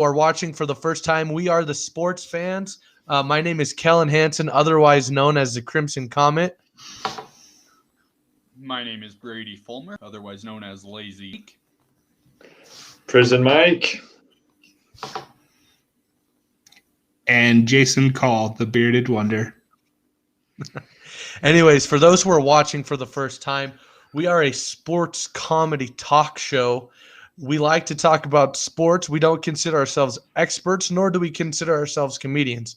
are watching for the first time, we are the Sports Fans. My name is Kellen Hansen, otherwise known as the Crimson Comet. My name is Brady Fulmer, otherwise known as Lazy. Prison Mike. And Jason Call, the Bearded Wonder. Anyways, for those who are watching for the first time, we are a sports comedy talk show. We like to talk about sports. We don't consider ourselves experts, nor do we consider ourselves comedians.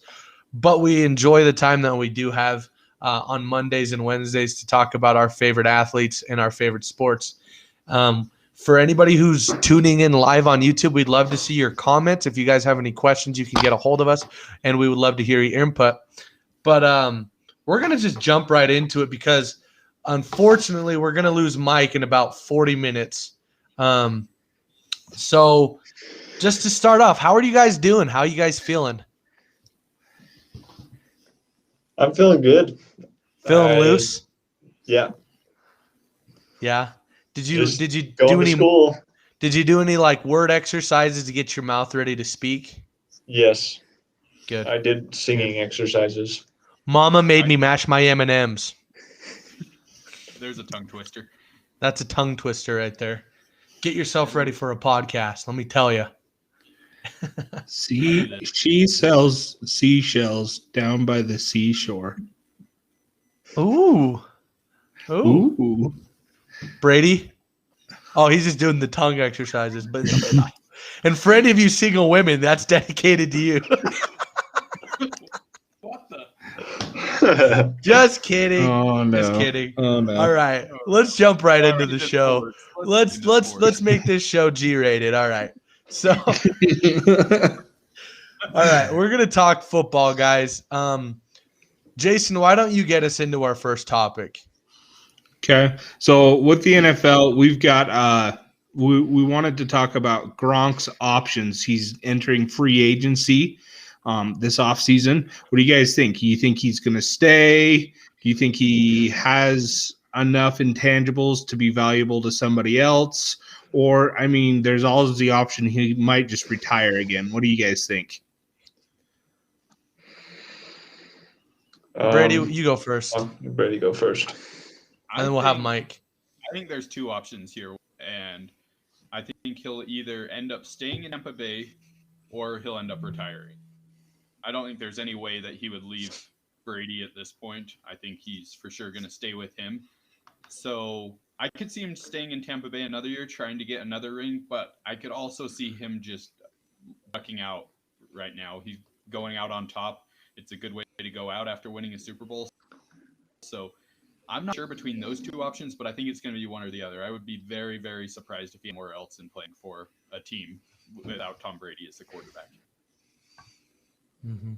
But we enjoy the time that we do have on Mondays and Wednesdays to talk about our favorite athletes and our favorite sports. For anybody who's tuning in live on YouTube, we'd love to see your comments. If you guys have any questions, you can get a hold of us, and we would love to hear your input. But we're going to just jump right into it because, unfortunately, we're going to lose Mike in about 40 minutes. So just to start off, how are you guys doing? How are you guys feeling? I'm feeling good. Feeling loose? Yeah. Yeah. Did you do any school? Did you do any like word exercises to get your mouth ready to speak? Yes. Good. I did singing exercises. Mama made me mash my M&Ms. There's a tongue twister. That's a tongue twister right there. Get yourself ready for a podcast, let me tell you. She sells seashells down by the seashore. Ooh. Ooh. Brady? Oh, he's just doing the tongue exercises. But and for any of you single women, that's dedicated to you. What the? Just kidding. Oh no. Just kidding. Oh no. All right, let's jump right into the show. Let's make this show G-rated. All right. So, all right, we're gonna talk football, guys. Jason, why don't you get us into our first topic? Okay. So with the NFL, we've got we wanted to talk about Gronk's options. He's entering free agency this offseason. What do you guys think? Do you think he's going to stay? Do you think he has enough intangibles to be valuable to somebody else? Or, I mean, there's always the option he might just retire again. What do you guys think? Brady, you go first. Brady, go first. And then we'll have Mike. I think there's two options here, and I think he'll either end up staying in Tampa Bay or he'll end up retiring. I don't think there's any way that he would leave Brady at this point. I think he's for sure going to stay with him. So I could see him staying in Tampa Bay another year, trying to get another ring, but I could also see him just ducking out right now. He's going out on top. It's a good way to go out after winning a Super Bowl. So I'm not sure between those two options, but I think it's going to be one or the other. I would be very, very surprised if he had somewhere else in playing for a team without Tom Brady as the quarterback. Mm-hmm.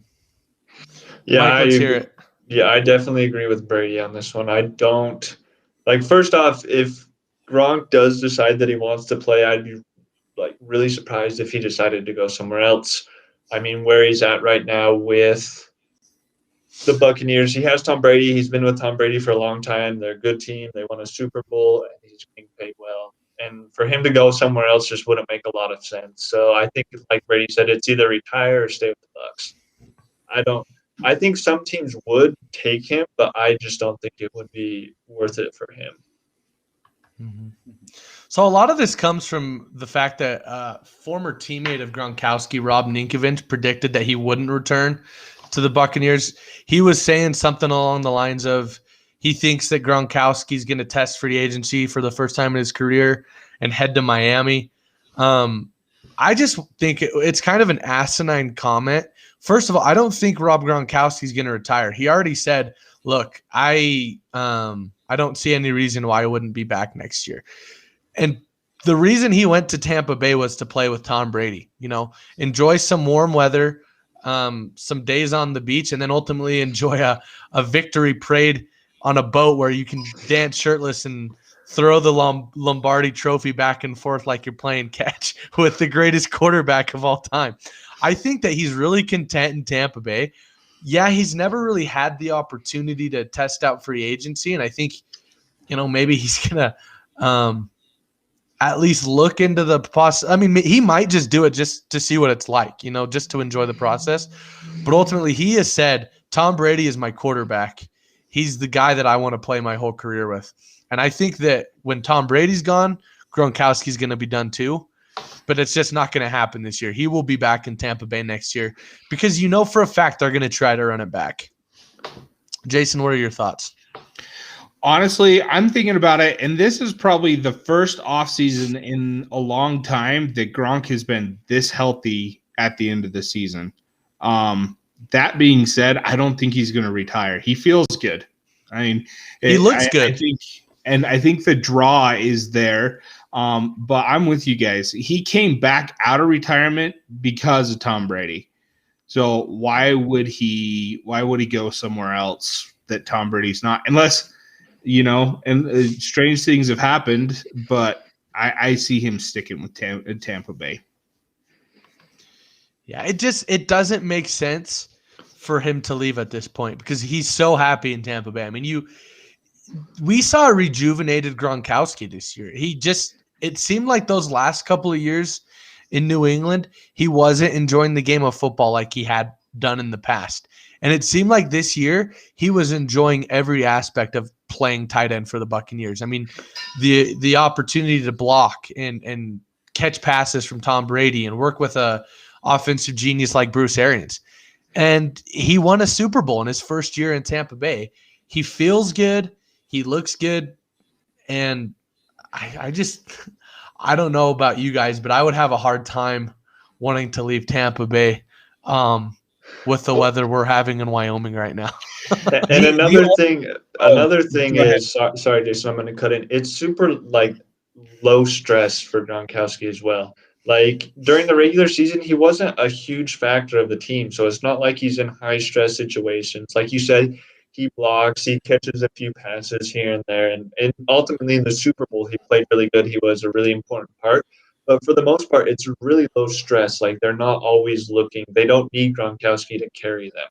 Yeah, Mike, let's hear it. Yeah, I definitely agree with Brady on this one. I don't first off, if Gronk does decide that he wants to play, I'd be really surprised if he decided to go somewhere else. I mean, where he's at right now with the Buccaneers, he has Tom Brady. He's been with Tom Brady for a long time. They're a good team. They won a Super Bowl, and he's being paid well. And for him to go somewhere else just wouldn't make a lot of sense. So I think, like Brady said, it's either retire or stay with the Bucs. I think some teams would take him, but I just don't think it would be worth it for him. Mm-hmm. So a lot of this comes from the fact that former teammate of Gronkowski, Rob Ninkovich, predicted that he wouldn't return to the Buccaneers. He was saying something along the lines of he thinks that Gronkowski's going to test free agency for the first time in his career and head to Miami. I just think it's kind of an asinine comment. First of all, I don't think Rob Gronkowski's going to retire. He already said, look, I don't see any reason why I wouldn't be back next year. And the reason he went to Tampa Bay was to play with Tom Brady, enjoy some warm weather, some days on the beach, and then ultimately enjoy a victory parade on a boat where you can dance shirtless and throw the Lombardi trophy back and forth like you're playing catch with the greatest quarterback of all time. I think that he's really content in Tampa Bay. Yeah, he's never really had the opportunity to test out free agency, and I think, maybe he's going to at least look into the process. I mean, he might just do it just to see what it's like, just to enjoy the process. But ultimately, he has said, Tom Brady is my quarterback. He's the guy that I want to play my whole career with. And I think that when Tom Brady's gone, Gronkowski's going to be done too. But it's just not going to happen this year. He will be back in Tampa Bay next year because for a fact they're going to try to run it back. Jason, what are your thoughts? Honestly, I'm thinking about it, and this is probably the first offseason in a long time that Gronk has been this healthy at the end of the season. That being said, I don't think he's going to retire. He feels good. I mean, he looks good. I think the draw is there. But I'm with you guys. He came back out of retirement because of Tom Brady. So why would he go somewhere else that Tom Brady's not? Unless, and strange things have happened, but I see him sticking with Tampa Bay. Yeah, it doesn't make sense for him to leave at this point because he's so happy in Tampa Bay. I mean, we saw a rejuvenated Gronkowski this year. It seemed like those last couple of years in New England, he wasn't enjoying the game of football like he had done in the past. And it seemed like this year he was enjoying every aspect of playing tight end for the Buccaneers. I mean, the opportunity to block and catch passes from Tom Brady and work with a offensive genius like Bruce Arians. And he won a Super Bowl in his first year in Tampa Bay. He feels good. He looks good. And I don't know about you guys, but I would have a hard time wanting to leave Tampa Bay with the weather we're having in Wyoming right now. And another thing is, sorry, Jason, I'm going to cut in. It's super low stress for Gronkowski as well. Like during the regular season, he wasn't a huge factor of the team, so it's not like he's in high stress situations. Like you said, he blocks, he catches a few passes here and there, and ultimately in the Super Bowl, he played really good. He was a really important part. But for the most part, it's really low stress. Like they're not always looking. They don't need Gronkowski to carry them,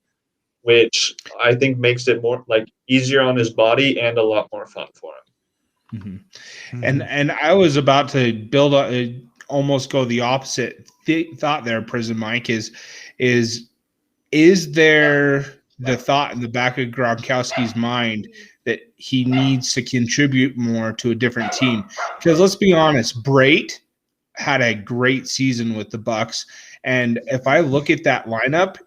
which I think makes it more easier on his body and a lot more fun for him. Mm-hmm. Mm-hmm. And I was about to build almost go the opposite thought there. Prison Mike is there the thought in the back of Gronkowski's mind that he needs to contribute more to a different team? Because let's be honest, Brait had a great season with the Bucs, and if I look at that lineup,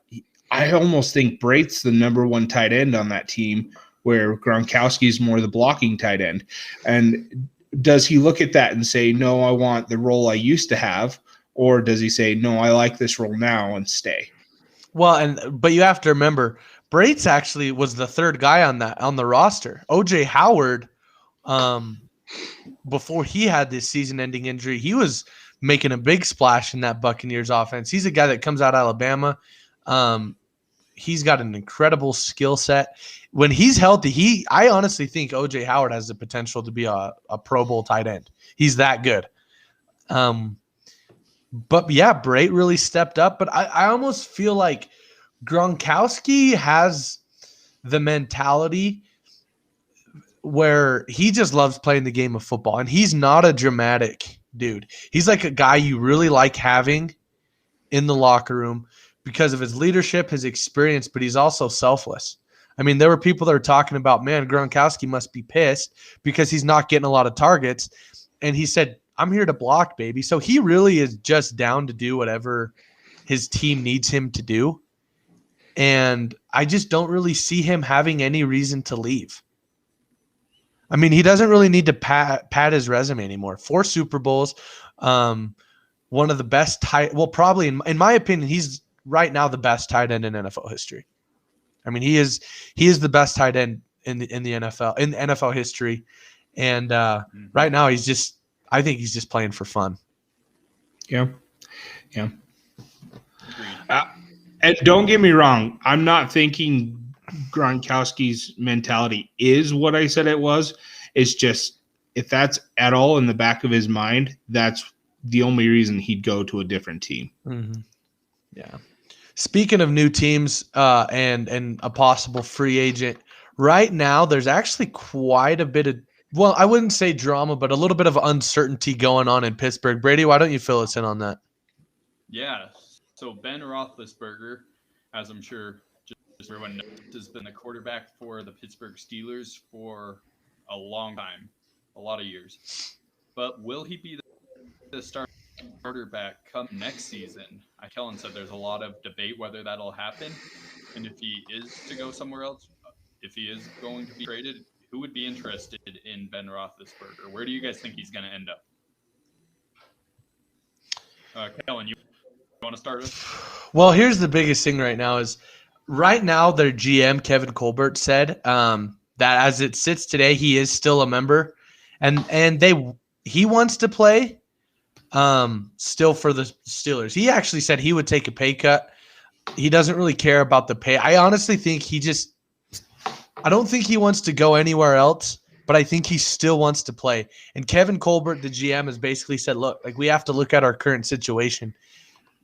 I almost think Brait's the number one tight end on that team, where Gronkowski's more the blocking tight end. And does he look at that and say, no, I want the role I used to have, or does he say, no, I like this role now and stay? Well, but you have to remember, Brait's actually was the third guy on the roster. OJ Howard, before he had this season-ending injury, he was making a big splash in that Buccaneers offense. He's a guy that comes out of Alabama. He's got an incredible skill set. When he's healthy, I honestly think OJ Howard has the potential to be a Pro Bowl tight end. He's that good. But yeah, Brait really stepped up. But I almost feel like Gronkowski has the mentality where he just loves playing the game of football. And he's not a dramatic dude. He's like a guy you really like having in the locker room because of his leadership, his experience, but he's also selfless. I mean, there were people that were talking about, man, Gronkowski must be pissed because he's not getting a lot of targets. And he said, I'm here to block, baby. So he really is just down to do whatever his team needs him to do. And I just don't really see him having any reason to leave. I mean, he doesn't really need to pad his resume anymore. 4 Super Bowls, one of the best probably in my opinion, he's right now the best tight end in NFL history. I mean, he is the best tight end in the NFL history, and right now I think he's just playing for fun. Yeah. And don't get me wrong, I'm not thinking Gronkowski's mentality is what I said it was. It's just if that's at all in the back of his mind, that's the only reason he'd go to a different team. Mm-hmm. Yeah. Speaking of new teams and a possible free agent, right now there's actually quite a bit of Well, I wouldn't say drama, but a little bit of uncertainty going on in Pittsburgh. Brady, why don't you fill us in on that? Yeah. So Ben Roethlisberger, as I'm sure just everyone knows, has been the quarterback for the Pittsburgh Steelers for a long time, a lot of years. But will he be the starter back come next season? Kellen said there's a lot of debate whether that'll happen, and if he is to go somewhere else, if he is going to be traded, who would be interested in Ben Roethlisberger? Where do you guys think he's going to end up? Kellen, you want to start us? Well, here's the biggest thing right now is right now their GM Kevin Colbert said that as it sits today, he is still a member, and he wants to play still for the Steelers. He actually said he would take a pay cut. He doesn't really care about the pay. I honestly think I don't think he wants to go anywhere else, but I think he still wants to play. And Kevin Colbert, the GM, has basically said, look, like we have to look at our current situation.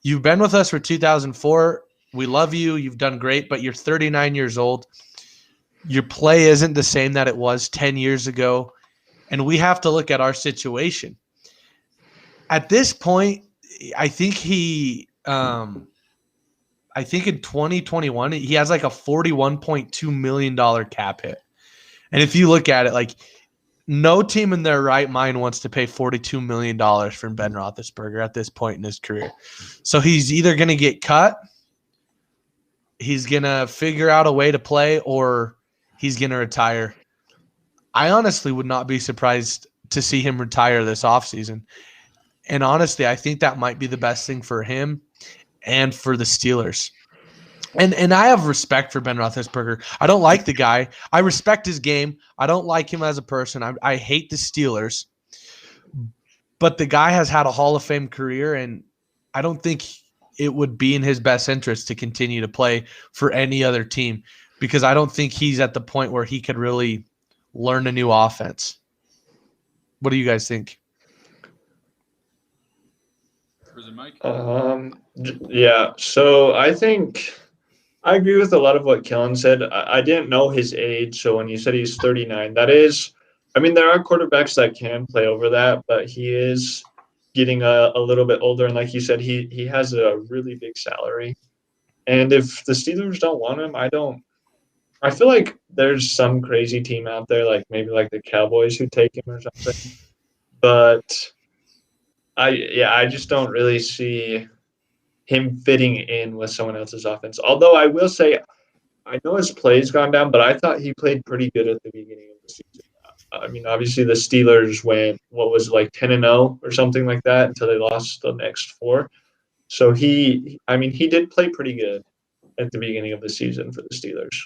You've been with us for 2004. We love you. You've done great, but you're 39 years old. Your play isn't the same that it was 10 years ago, and we have to look at our situation. At this point, I think I think in 2021, he has like a $41.2 million cap hit. And if you look at it, like no team in their right mind wants to pay $42 million for Ben Roethlisberger at this point in his career. So he's either going to get cut, he's going to figure out a way to play, or he's going to retire. I honestly would not be surprised to see him retire this offseason. And honestly, I think that might be the best thing for him and for the Steelers. And I have respect for Ben Roethlisberger. I don't like the guy. I respect his game. I don't like him as a person. I hate the Steelers. But the guy has had a Hall of Fame career, and I don't think it would be in his best interest to continue to play for any other team because I don't think he's at the point where he could really learn a new offense. What do you guys think? Where's it, Mike? Yeah. So I think I agree with a lot of what Kellen said. I didn't know his age, so when you said he's 39, that is, I mean, there are quarterbacks that can play over that, but he is getting a little bit older, and like you said, he has a really big salary. And if the Steelers don't want him, I feel like there's some crazy team out there, like maybe like the Cowboys who take him or something. But I just don't really see him fitting in with someone else's offense. Although I will say, I know his play's gone down, but I thought he played pretty good at the beginning of the season. I mean, obviously the Steelers went what was it, like 10-0 or something like that until they lost the next four. So I mean, he did play pretty good at the beginning of the season for the Steelers.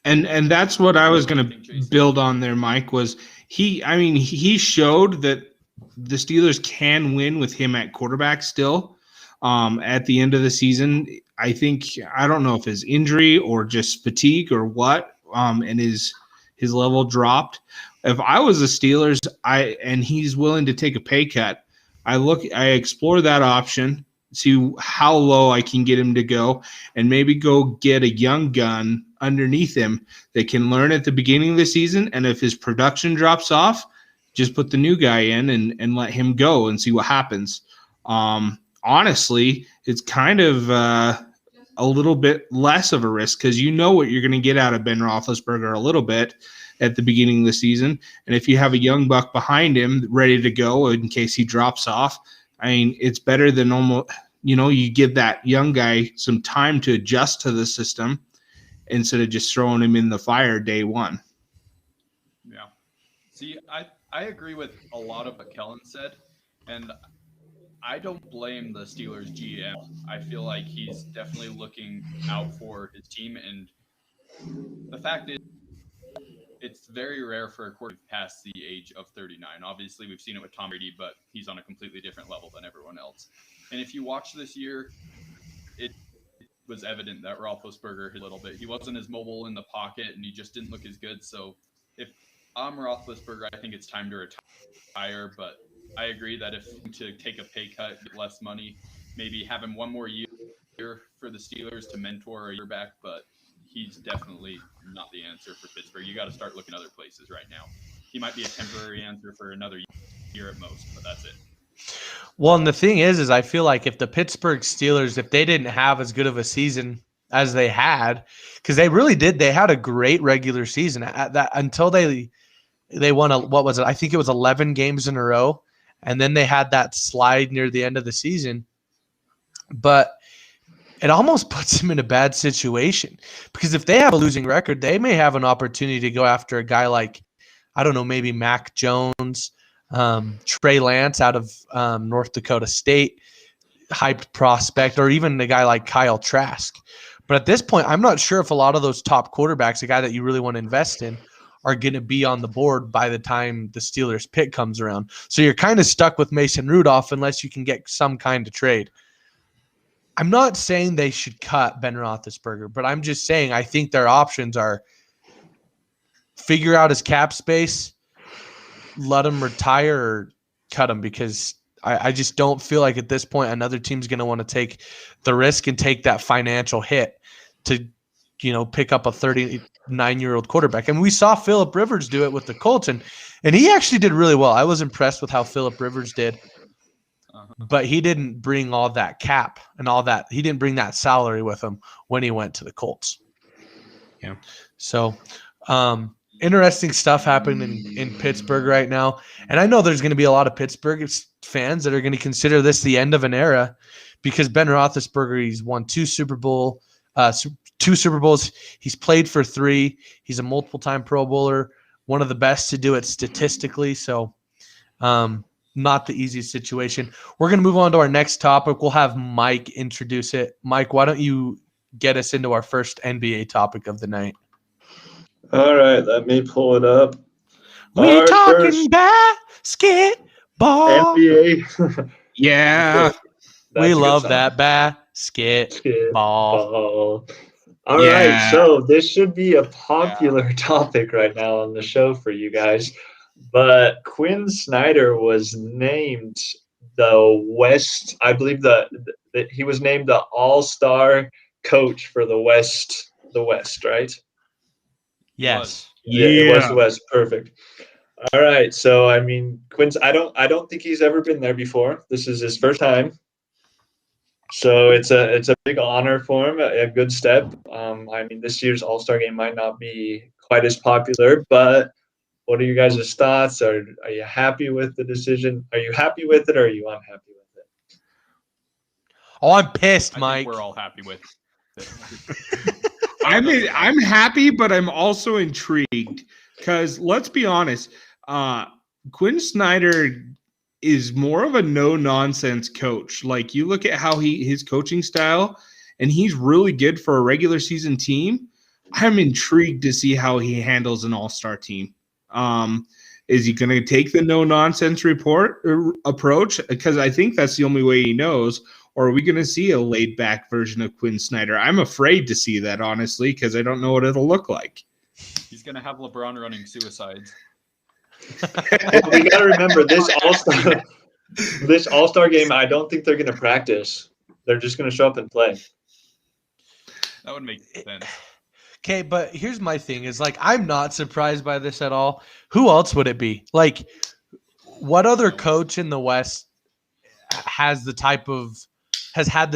And that's what I was going to build on there, Mike, was he showed that the Steelers can win with him at quarterback still. At the end of the season, I think, I don't know if his injury or just fatigue or what, and his level dropped. If I was the Steelers, and he's willing to take a pay cut, I explore that option, see how low I can get him to go, and maybe go get a young gun underneath him that can learn at the beginning of the season. And if his production drops off, just put the new guy in and let him go and see what happens. Honestly, it's kind of a little bit less of a risk because you know what you're going to get out of Ben Roethlisberger a little bit at the beginning of the season. And if you have a young buck behind him ready to go in case he drops off, I mean, it's better than almost, you give that young guy some time to adjust to the system instead of just throwing him in the fire day one. Yeah. See, I agree with a lot of what Kellen said, and I don't blame the Steelers GM. I feel like he's definitely looking out for his team, and the fact is, it's very rare for a quarterback past the age of 39. Obviously, we've seen it with Tom Brady, but he's on a completely different level than everyone else. And if you watch this year, it was evident that Roethlisberger a little bit. He wasn't as mobile in the pocket, and he just didn't look as good. So if I'm Roethlisberger, I think it's time to retire. But I agree that if to take a pay cut, get less money, maybe have him one more year for the Steelers to mentor a year back. But he's definitely not the answer for Pittsburgh. You got to start looking other places right now. He might be a temporary answer for another year at most, but that's it. Well, and the thing is I feel like if the Pittsburgh Steelers, if they didn't have as good of a season as they had, because they really did, they had a great regular season at that until they won what was it? I think it was 11 games in a row, and then they had that slide near the end of the season. But it almost puts them in a bad situation because if they have a losing record, they may have an opportunity to go after a guy like, I don't know, maybe Mac Jones, Trey Lance out of North Dakota State, hyped prospect, or even a guy like Kyle Trask. But at this point, I'm not sure if a lot of those top quarterbacks, a guy that you really want to invest in, are going to be on the board by the time the Steelers pick comes around. So you're kind of stuck with Mason Rudolph unless you can get some kind of trade. I'm not saying they should cut Ben Roethlisberger, but I'm just saying I think their options are figure out his cap space, let him retire, or cut him, because I just don't feel like at this point another team's going to want to take the risk and take that financial hit to, pick up a 39-year-old quarterback. And we saw Phillip Rivers do it with the Colts, and he actually did really well. I was impressed with how Phillip Rivers did. But he didn't bring all that cap and all that. He didn't bring that salary with him when he went to the Colts. Yeah. So, interesting stuff happening in Pittsburgh right now. And I know there's going to be a lot of Pittsburgh fans that are going to consider this the end of an era because Ben Roethlisberger, he's won two Super Bowls. He's played for 3. He's a multiple-time Pro Bowler, one of the best to do it statistically. So, not the easiest situation. We're going to move on to our next topic. We'll have Mike introduce it. Mike, why don't you get us into our first NBA topic of the night? All right, let me pull it up. We talking basketball. NBA. Yeah. We love that basketball. All right, so this should be a popular topic right now on the show for you guys. But Quinn Snyder was named the West. I believe that he was named the All-Star coach for the West. The West, right? Yes. Yeah, it was the West. Perfect. All right. So I mean, Quinn's. I don't think he's ever been there before. This is his first time. So it's a big honor for him. A good step. I mean, this year's All-Star game might not be quite as popular, but what are you guys' thoughts? Are you happy with the decision? Are you happy with it, or are you unhappy with it? Oh, I'm pissed, Mike. I think we're all happy with it. I'm happy, but I'm also intrigued because let's be honest, Quinn Snyder is more of a no-nonsense coach. Like you look at how his coaching style, and he's really good for a regular season team. I'm intrigued to see how he handles an all-star team. Is he going to take the no-nonsense approach? Because I think that's the only way he knows. Or are we going to see a laid-back version of Quinn Snyder? I'm afraid to see that, honestly, because I don't know what it'll look like. He's going to have LeBron running suicides. Well, we got to remember this All-Star game. I don't think they're going to practice. They're just going to show up and play. That would make sense. Okay, but here's my thing: is like I'm not surprised by this at all. Who else would it be? Like, what other coach in the West has had the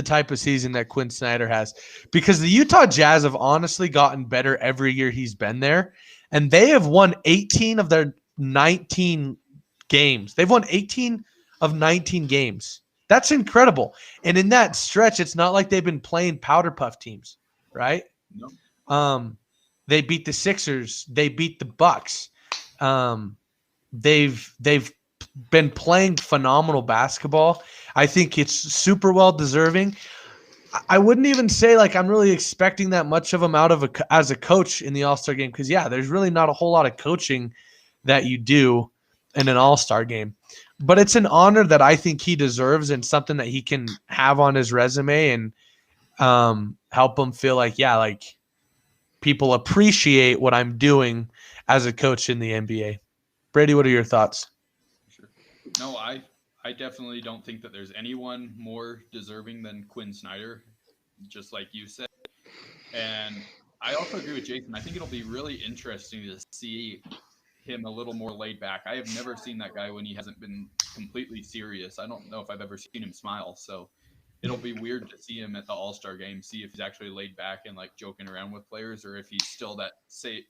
type of season that Quinn Snyder has? Because the Utah Jazz have honestly gotten better every year he's been there, and they have won 18 of their 19 games. They've won 18 of 19 games. That's incredible. And in that stretch, it's not like they've been playing powder puff teams, right? No. They beat the Sixers. They beat the Bucks. They've been playing phenomenal basketball. I think it's super well deserving. I wouldn't even say like I'm really expecting that much of him out of as a coach in the All-Star game because there's really not a whole lot of coaching that you do in an All-Star game. But it's an honor that I think he deserves and something that he can have on his resume and help him feel like people appreciate what I'm doing as a coach in the NBA. Brady, what are your thoughts? Sure. No, I definitely don't think that there's anyone more deserving than Quinn Snyder, just like you said. And I also agree with Jason. I think it'll be really interesting to see him a little more laid back. I have never seen that guy when he hasn't been completely serious. I don't know if I've ever seen him smile. So it'll be weird to see him at the All-Star game, see if he's actually laid back and like joking around with players, or if he's still that straight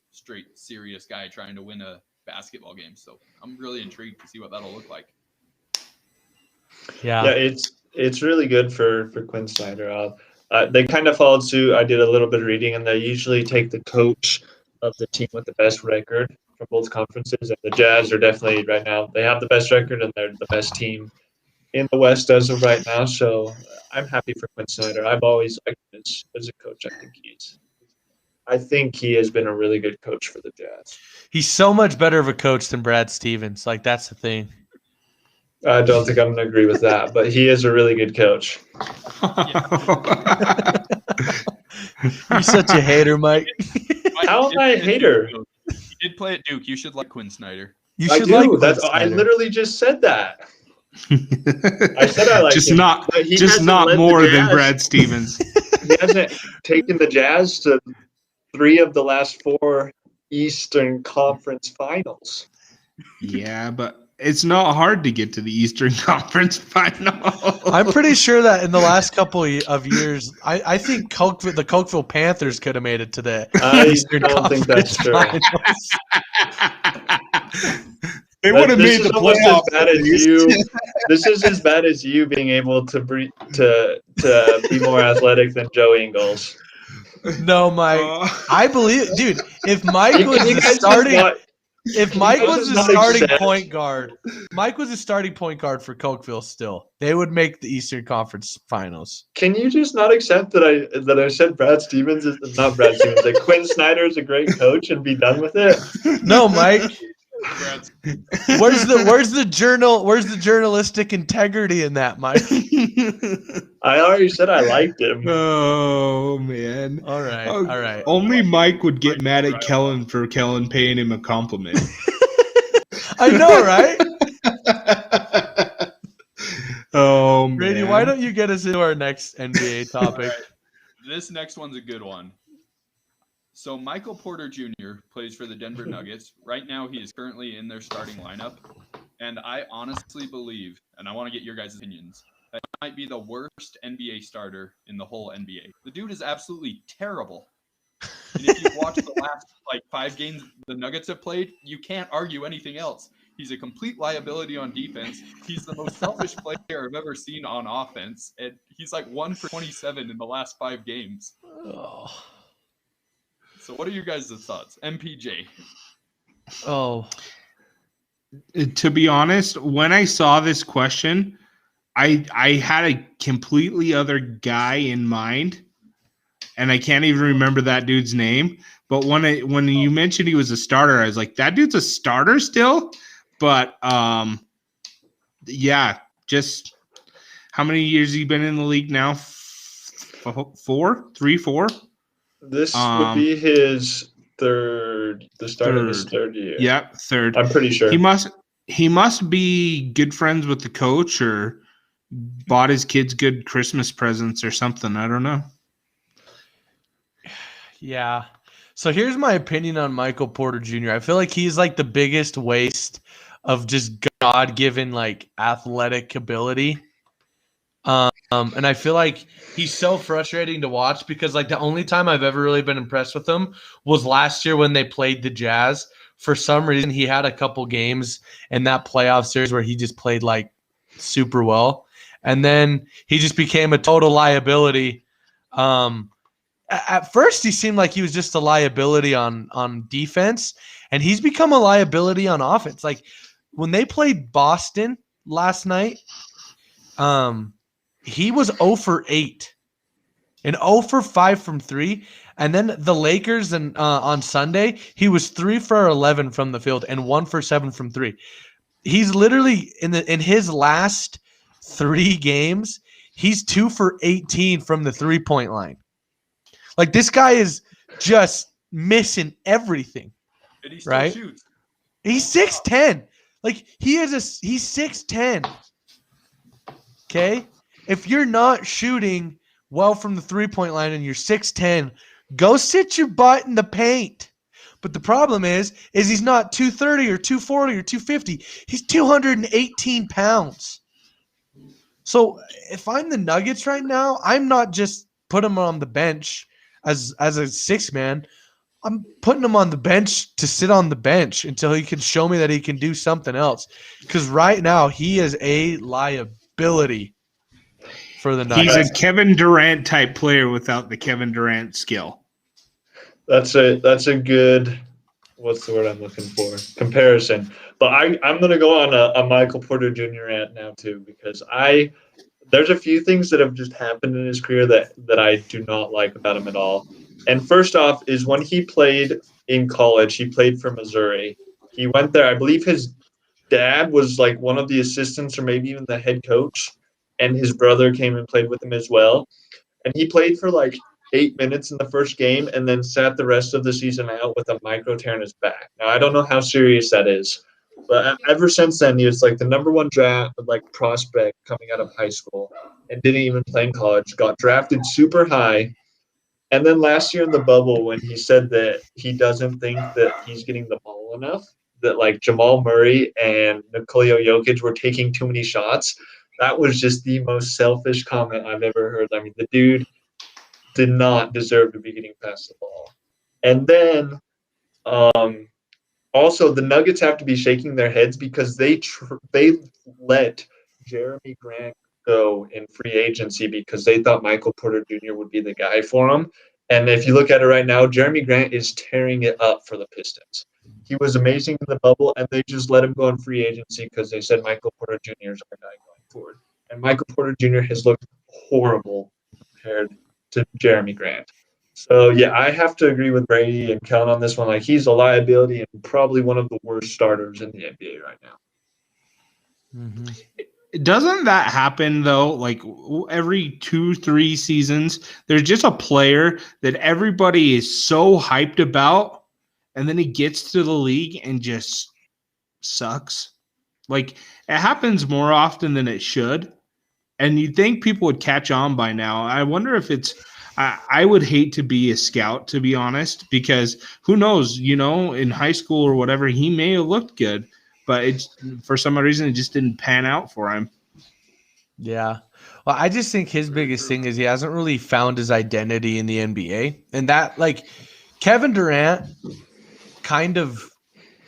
serious guy trying to win a basketball game. So I'm really intrigued to see what that'll look like. Yeah, it's really good for Quinn Snyder. They kind of followed suit. I did a little bit of reading, and they usually take the coach of the team with the best record from both conferences. And the Jazz are definitely right now, they have the best record, and they're the best team in the West as of right now. So I'm happy for Quinn Snyder. I've always liked him as a coach. I think he has been a really good coach for the Jazz. He's so much better of a coach than Brad Stevens. Like, that's the thing. I don't think I'm going to agree with that, but he is a really good coach. You're such a hater, Mike. How am I a hater? He did play at Duke. You should like Quinn Snyder. You I should do. like Quinn That's I Snyder. literally just said that. I said I like just him, not but he just hasn't not led the more than Jazz. Brad Stevens. He hasn't taken the Jazz to 3 of the last 4 Eastern Conference Finals. Yeah, but it's not hard to get to the Eastern Conference Final. I'm pretty sure that in the last couple of years, I think the Cokeville Panthers could have made it to the Eastern don't think that's Conference true. Finals. They would have made the almost playoffs. as bad as you. This is as bad as you being able to be more athletic than Joe Ingles. No, Mike. I believe, dude. If Mike was You the guys starting, just not- if Mike guys was just the not starting accept- point guard, Mike was the starting point guard for Cokeville. Still, they would make the Eastern Conference Finals. Can you just not accept that I said Brad Stevens is not Brad Stevens, that Quinn Snyder is a great coach and be done with it? No, Mike. Brad's Where's the journalistic integrity in that, Mike? I already said I liked him. Oh man! All right, Oh, all right. Only Mike would get mad at Kellen for Kellen paying him a compliment. I know, right? Oh man! Brady, why don't you get us into our next NBA topic? This next one's a good one. So Michael Porter Jr. plays for the Denver Nuggets. Right now, he is currently in their starting lineup. And I honestly believe, and I want to get your guys' opinions, that he might be the worst NBA starter in the whole NBA. The dude is absolutely terrible. And if you've watched the last 5 games the Nuggets have played, you can't argue anything else. He's a complete liability on defense. He's the most selfish player I've ever seen on offense. And he's 1 for 27 in the last 5 games. Oh. So what are your guys' thoughts? MPJ. Oh. To be honest, when I saw this question, I had a completely other guy in mind, and I can't even remember that dude's name. But when you mentioned he was a starter, I was like, that dude's a starter still? But yeah, just how many years has he been in the league now? 4? This would be his the start of his third year. Yeah, third. I'm pretty sure. He must be good friends with the coach or bought his kids good Christmas presents or something. I don't know. Yeah. So here's my opinion on Michael Porter Jr. I feel like he's the biggest waste of just God-given athletic ability. And I feel like he's so frustrating to watch because the only time I've ever really been impressed with him was last year when they played the Jazz. For some reason, he had a couple games in that playoff series where he just played super well. And then he just became a total liability. At first, he seemed like he was just a liability on defense, and he's become a liability on offense. When they played Boston last night, he was 0 for 8 and 0 for 5 from 3. And then the Lakers on Sunday, he was 3 for 11 from the field and 1 for 7 from 3. He's literally in his last 3 games, he's 2 for 18 from the 3-point line. This guy is just missing everything. And he still right? shoots. He's 6'10". He's 6'10". Okay? If you're not shooting well from the 3-point line and you're 6'10", Go sit your butt in the paint. But the problem is he's not 230 or 240 or 250. He's 218 pounds. So if I'm the Nuggets right now, I'm not just putting him on the bench as a six man. I'm putting him on the bench to sit on the bench until he can show me that he can do something else. Because right now he is a liability for the Nuggets. He's a Kevin Durant type player without the Kevin Durant skill. That's a good, what's the word I'm looking for? Comparison. But I'm going to go on a Michael Porter Jr. rant now too, because there's a few things that have just happened in his career that I do not like about him at all. And first off is when he played in college, he played for Missouri. He went there. I believe his dad was like one of the assistants or maybe even the head coach, and his brother came and played with him as well. And he played for like 8 minutes in the first game and then sat the rest of the season out with a micro tear in his back. Now, I don't know how serious that is, but ever since then, he was like the number one draft like prospect coming out of high school and didn't even play in college, got drafted super high. And then last year in the bubble, when he said that he doesn't think that he's getting the ball enough, that like Jamal Murray and Nikola Jokic were taking too many shots, that was just the most selfish comment I've ever heard. I mean, the dude did not deserve to be getting past the ball. And then also the Nuggets have to be shaking their heads because they let Jeremy Grant go in free agency because they thought Michael Porter Jr. would be the guy for him. And if you look at it right now, Jeremy Grant is tearing it up for the Pistons. He was amazing in the bubble, and they just let him go in free agency because they said Michael Porter Jr. is our guy going forward. And Michael Porter Jr. has looked horrible compared to Jeremy Grant. So, yeah, I have to agree with Brady and Kellen on this one. Like, he's a liability and probably one of the worst starters in the NBA right now. Mm-hmm. Doesn't that happen, though? Like, every 2-3 seasons, there's just a player that everybody is so hyped about, and then he gets to the league and just sucks. Like, it happens more often than it should. And you'd think people would catch on by now. I wonder if it's I would hate to be a scout, to be honest, because who knows, in high school or whatever, he may have looked good, but for some reason it just didn't pan out for him. Yeah. Well, I just think his biggest thing is he hasn't really found his identity in the NBA. And that, like, Kevin Durant kind of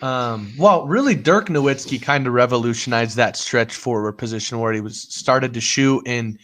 really Dirk Nowitzki kind of revolutionized that stretch forward position where he started to shoot, and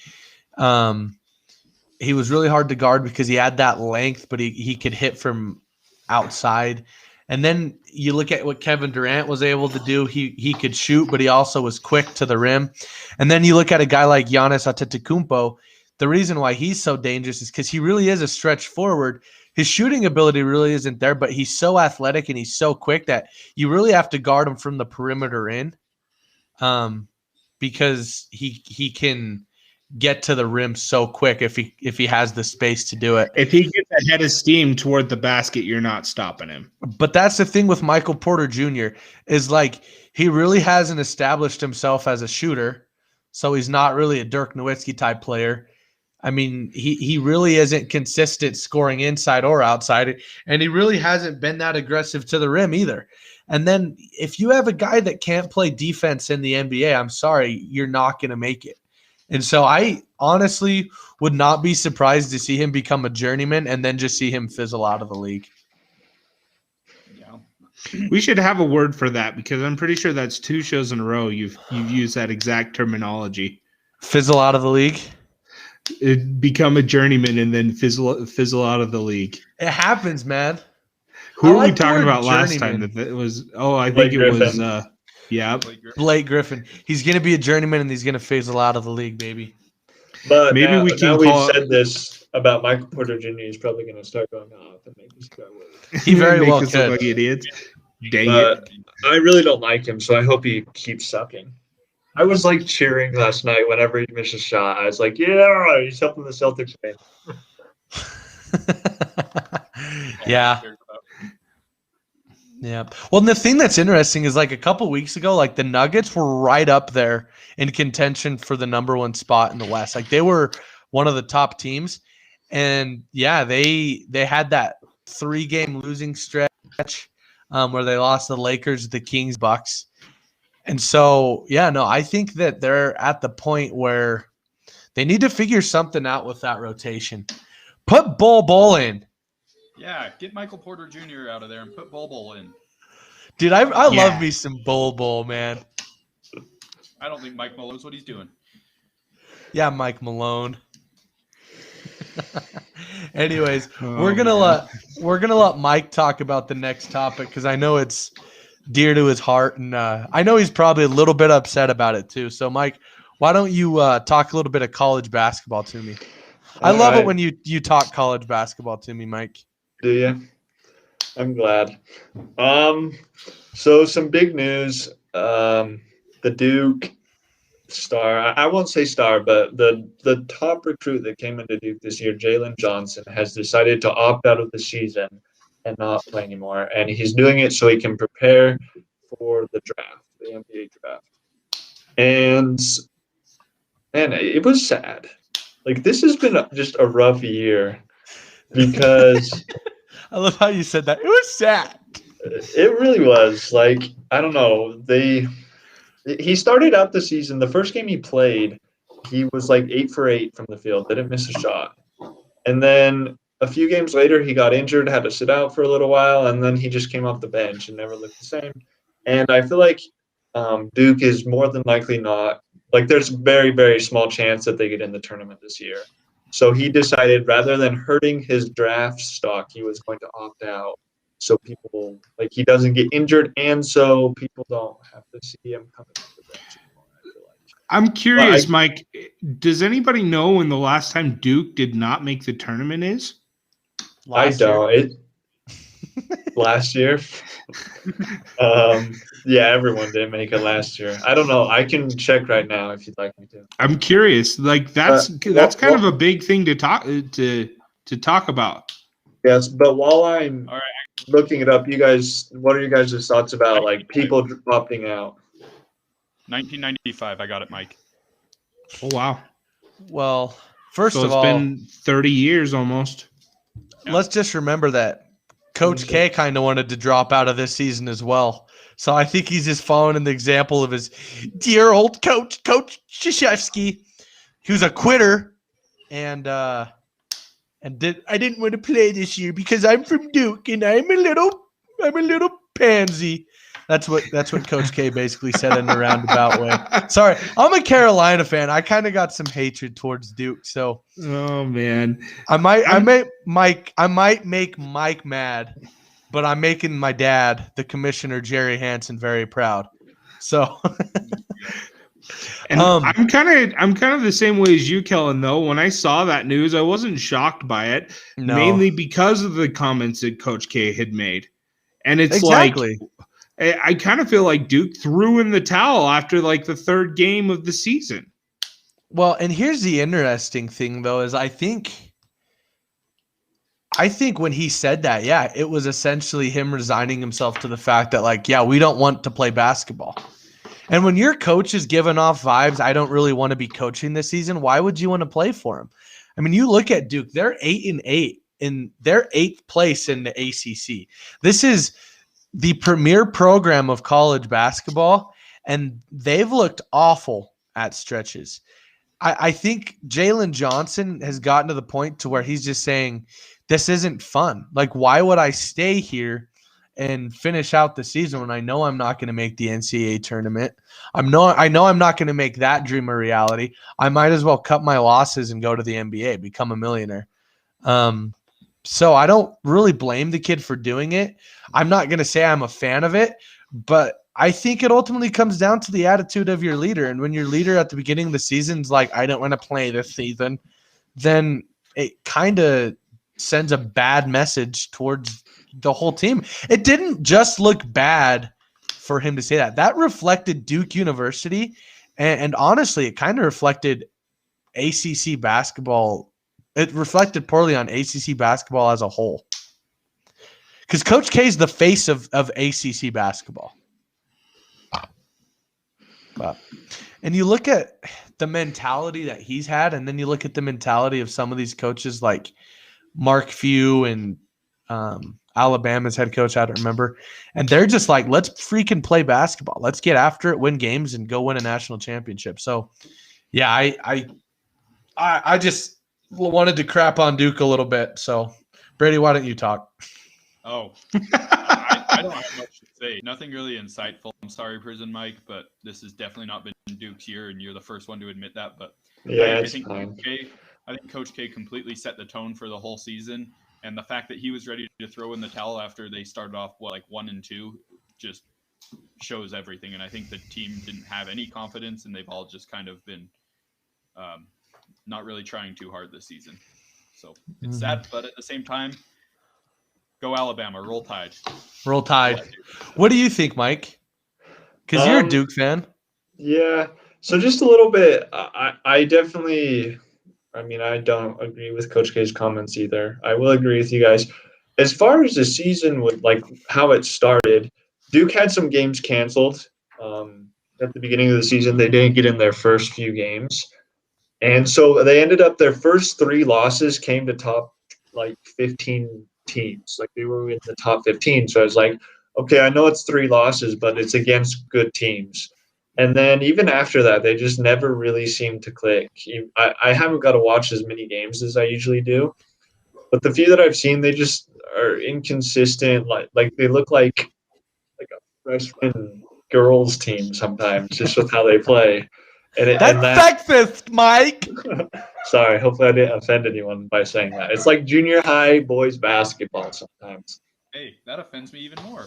he was really hard to guard because he had that length, but he could hit from outside. And then you look at what Kevin Durant was able to do. He could shoot, but he also was quick to the rim. And then you look at a guy like Giannis Antetokounmpo. The reason why he's so dangerous is because he really is a stretch forward. His shooting ability really isn't there, but he's so athletic and he's so quick that you really have to guard him from the perimeter in, because he can get to the rim so quick if he has the space to do it. If he gets ahead of steam toward the basket, you're not stopping him. But that's the thing with Michael Porter Jr. is like he really hasn't established himself as a shooter, so he's not really a Dirk Nowitzki type player. I mean, he really isn't consistent scoring inside or outside, and he really hasn't been that aggressive to the rim either. And then if you have a guy that can't play defense in the NBA, I'm sorry, you're not going to make it. And so I honestly would not be surprised to see him become a journeyman and then just see him fizzle out of the league. Yeah. We should have a word for that because I'm pretty sure that's 2 shows in a row you've used that exact terminology. Fizzle out of the league? It become a journeyman and then fizzle out of the league. It happens, man. Who were we talking about last time? That was I think it was Blake Griffin. He's gonna be a journeyman and he's gonna fizzle out of the league, baby. But maybe now, we can now call we've said this about Michael Porter Jr. He's probably gonna start going off and make this guy work. He very well us could. look like idiots. Dang But it. I really don't like him, so I hope he keeps sucking. I was like cheering last night whenever he missed a shot. I was like, yeah, he's helping the Celtics win. Yeah. Yeah. Well, and the thing that's interesting is like a couple weeks ago, like the Nuggets were right up there in contention for the number 1 spot in the West. Like they were one of the top teams. And yeah, they had that 3-game losing stretch where they lost the Lakers, the Kings, Bucks. And so, yeah, no, I think that they're at the point where they need to figure something out with that rotation. Put Bol in. Yeah, get Michael Porter Jr. out of there and put Bol in. Dude, I love me some Bol, man. I don't think Mike Malone's what he's doing. Yeah, Mike Malone. Anyways, we're gonna let Mike talk about the next topic because I know it's dear to his heart, and I know he's probably a little bit upset about it too. So, Mike, why don't you talk a little bit of college basketball to me? I love it when you talk college basketball to me, Mike. Do you? I'm glad. So some big news. The Duke star, I won't say star, but the top recruit that came into Duke this year, Jalen Johnson, has decided to opt out of the season and not play anymore. And he's doing it so he can prepare for the draft, the NBA draft. And man, it was sad. Like, this has been just a rough year because I love how you said that. It was sad. it really was. Like, I don't know. He started out the season, the first game he played, he was like 8 for 8 from the field, didn't miss a shot. And then a few games later, he got injured, had to sit out for a little while, and then he just came off the bench and never looked the same. And I feel like Duke is more than likely not, like, there's a very, very small chance that they get in the tournament this year. So he decided rather than hurting his draft stock, he was going to opt out. So people, like, he doesn't get injured, and so people don't have to see him coming off the bench anymore, I feel like. I'm curious, Mike, does anybody know when the last time Duke did not make the tournament is? Last year. Yeah, everyone did make it last year. I don't know. I can check right now if you'd like me to. I'm curious. Like, that's kind of a big thing to talk about. Yes, but while I'm looking it up, you guys, what are you guys' thoughts about like people opting out? 1995. I got it, Mike. Oh wow. Well, first So of all, it's been 30 years almost. let's just remember that Coach K kind of wanted to drop out of this season as well. So I think he's just following in the example of his dear old coach, Coach Krzyzewski, who's a quitter, and I didn't want to play this year because I'm from Duke and I'm a little pansy. That's what Coach K basically said in a roundabout way. Sorry, I'm a Carolina fan. I kind of got some hatred towards Duke, so Oh man, I might make Mike mad, but I'm making my dad, the commissioner Jerry Hansen, very proud. So, and I'm kind of the same way as you, Kellen. Though when I saw that news, I wasn't shocked by it, mainly because of the comments that Coach K had made, and it's exactly. I kind of feel like Duke threw in the towel after like the third game of the season. Well, and here's the interesting thing, though, is I think when he said that, yeah, it was essentially him resigning himself to the fact that, like, yeah, we don't want to play basketball. And when your coach is giving off vibes, I don't really want to be coaching this season, why would you want to play for him? I mean, you look at Duke, they're 8-8 in their 8th place in the ACC. This is the premier program of college basketball, and they've looked awful at stretches. I think Jalen Johnson has gotten to the point to where he's just saying, this isn't fun. Like, why would I stay here and finish out the season when I know I'm not going to make the NCAA tournament? I know I'm not going to make that dream a reality. I might as well cut my losses and go to the NBA, become a millionaire. So I don't really blame the kid for doing it. I'm not going to say I'm a fan of it, but I think it ultimately comes down to the attitude of your leader. And when your leader at the beginning of the season is like, I don't want to play this season, then it kind of sends a bad message towards the whole team. It didn't just look bad for him to say that. That reflected Duke University. And honestly, it kind of reflected ACC basketball. It reflected poorly on ACC basketball as a whole. Because Coach K is the face of ACC basketball. But And you look at the mentality that he's had, and then you look at the mentality of some of these coaches like Mark Few and Alabama's head coach, I don't remember. And they're just like, let's freaking play basketball. Let's get after it, win games, and go win a national championship. So, yeah, I just wanted to crap on Duke a little bit. So, Brady, why don't you talk? Oh, I don't have much to say. Nothing really insightful. I'm sorry, Prison Mike, but this has definitely not been Duke's year, and you're the first one to admit that. But Yeah, I think Coach K completely set the tone for the whole season, and the fact that he was ready to throw in the towel after they started off 1-2 just shows everything. And I think the team didn't have any confidence, and they've all just kind of been not really trying too hard this season. So it's sad, but at the same time, go Alabama, roll Tide. Roll Tide. What do you think, Mike? Because you're a Duke fan. Yeah. So just a little bit. I definitely. I mean, I don't agree with Coach K's comments either. I will agree with you guys. As far as the season with how it started, Duke had some games canceled. At the beginning of the season, they didn't get in their first few games, and so they ended up their first 3 losses came to top 15 teams. Like they were in the top 15. So I was like, okay, I know it's 3 losses, but it's against good teams. And then even after that, they just never really seemed to click. I haven't got to watch as many games as I usually do, but the few that I've seen, they just are inconsistent. Like they look like a freshman girls team sometimes, just with how they play. That's sexist, Mike. Sorry, hopefully I didn't offend anyone by saying that. It's like junior high boys basketball sometimes. Hey, that offends me even more.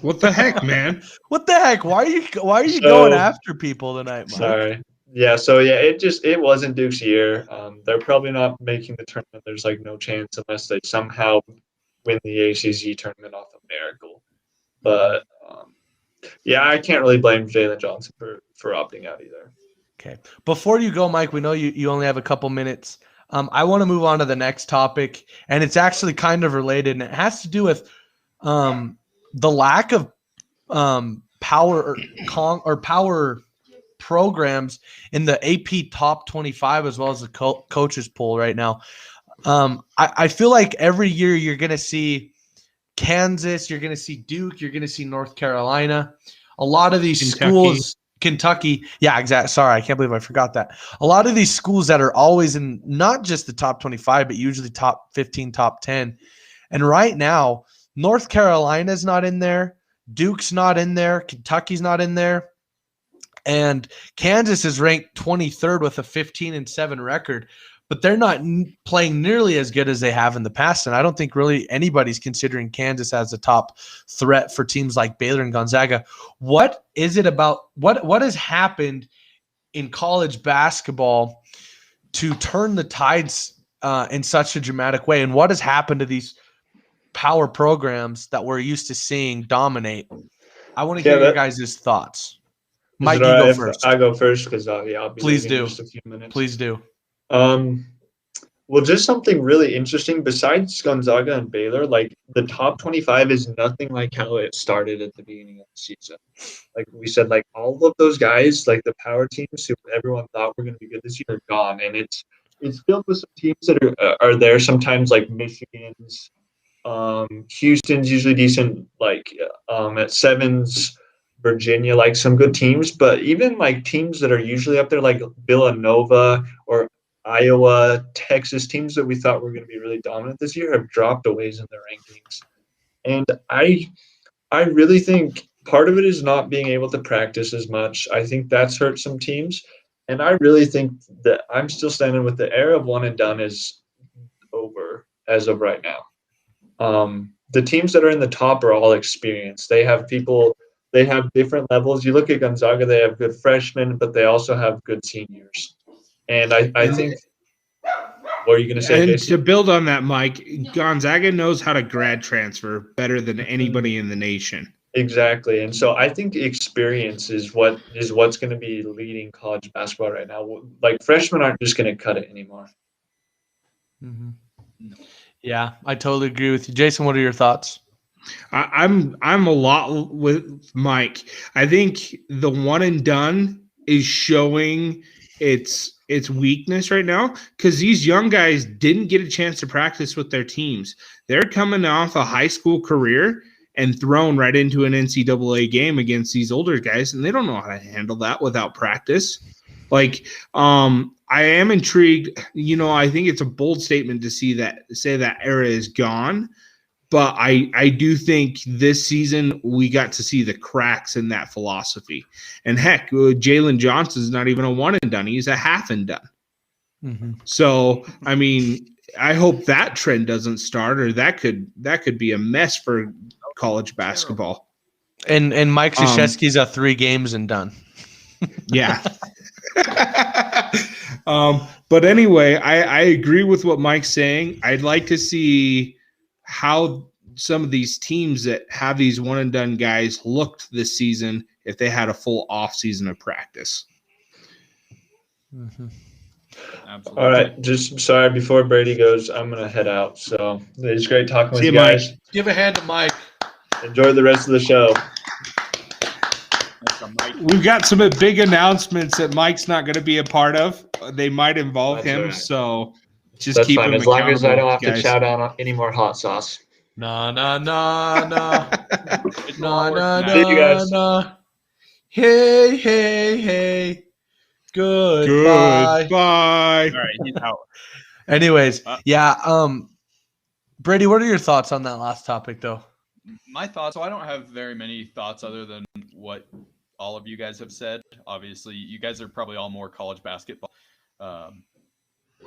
What the heck, man? What the heck? Why are you going after people tonight, Mike? Sorry. Yeah, so yeah, it wasn't Duke's year. They're probably not making the tournament. There's no chance unless they somehow win the ACC tournament off a miracle. But yeah, I can't really blame Jalen Johnson for opting out either. Okay. Before you go, Mike, we know you only have a couple minutes. I want to move on to the next topic, and it's actually kind of related, and it has to do with the lack of power or power programs in the AP top 25 as well as the coaches poll right now. I feel like every year you're going to see Kansas, you're going to see Duke, you're going to see North Carolina. A lot of these schools, Kentucky. Yeah, exactly. Sorry, I can't believe I forgot that. A lot of these schools that are always in not just the top 25, but usually top 15, top 10. And right now, North Carolina's not in there. Duke's not in there. Kentucky's not in there. And Kansas is ranked 23rd with a 15-7 record, but they're not playing nearly as good as they have in the past. And I don't think really anybody's considering Kansas as a top threat for teams like Baylor and Gonzaga. What is it about what has happened in college basketball to turn the tides in such a dramatic way? And what has happened to these power programs that we're used to seeing dominate? I want to hear your guys' thoughts. Mike, you go first. I go first because I'll be Please do. In just a few minutes. Please do. Well, just something really interesting besides Gonzaga and Baylor, the top 25 is nothing like how it started at the beginning of the season. Like we said, all of those guys, the power teams who everyone thought were going to be good this year are gone, and it's filled with some teams that are there sometimes, like Michigan's, Houston's usually decent, at Sevens, Virginia, some good teams, but even teams that are usually up there, like Villanova or Iowa, Texas, teams that we thought were going to be really dominant this year have dropped a ways in their rankings. And I really think part of it is not being able to practice as much. I think that's hurt some teams. And I really think that I'm still standing with the era of one and done is over as of right now. The teams that are in the top are all experienced. They have people, they have different levels. You look at Gonzaga, they have good freshmen, but they also have good seniors. And I think, what are you going to say, Jason? To build on that, Mike, Gonzaga knows how to grad transfer better than anybody in the nation. Exactly. And so I think experience is what's going to be leading college basketball right now. Freshmen aren't just going to cut it anymore. Mm-hmm. Yeah, I totally agree with you. Jason, what are your thoughts? I'm a lot with Mike. I think the one and done is showing its weakness right now because these young guys didn't get a chance to practice with their teams. They're coming off a high school career and thrown right into an NCAA game against these older guys, and they don't know how to handle that without practice. Like, I am intrigued. I think it's a bold statement to say that era is gone. But I do think this season we got to see the cracks in that philosophy. And heck, Jalen Johnson's not even a one and done. He's a half and done. Mm-hmm. So, I mean, I hope that trend doesn't start, or that could be a mess for college basketball. And Mike Krzyzewski's a 3 games and done. Yeah. But anyway, I agree with what Mike's saying. I'd like to see how some of these teams that have these one and done guys looked this season if they had a full off season of practice. Mm-hmm. Absolutely. All right, just sorry, before Brady goes, I'm going to head out. So it's great talking with See you you, guys. Mike. Give a hand to Mike. Enjoy the rest of the show. We've got some big announcements that Mike's not going to be a part of. They might involve That's him, right. so just That's keep fine, him as long as I don't have accountable, to guys. shout out any more hot sauce. Nah. It's all Nah. working See out. you guys. Nah. Hey. Goodbye. Goodbye. All right, he's out. Anyways, Brady, what are your thoughts on that last topic, though? My thoughts. So I don't have very many thoughts other than what all of you guys have said. Obviously, you guys are probably all more college basketball,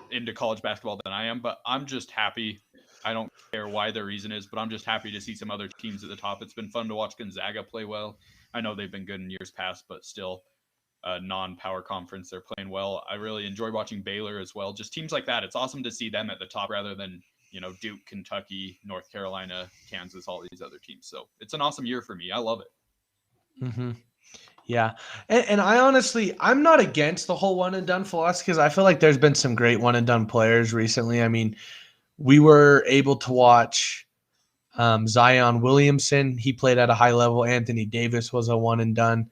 into college basketball than I am. But I'm just happy. I don't care why the reason is, but I'm just happy to see some other teams at the top. It's been fun to watch Gonzaga play well. I know they've been good in years past, but still, non-power conference, they're playing well. I really enjoy watching Baylor as well. Just teams like that. It's awesome to see them at the top rather than Duke, Kentucky, North Carolina, Kansas, all these other teams. So it's an awesome year for me. I love it. Mm-hmm. Yeah. And I honestly, I'm not against the whole one and done philosophy because I feel like there's been some great one and done players recently. I mean, we were able to watch Zion Williamson. He played at a high level. Anthony Davis was a one and done.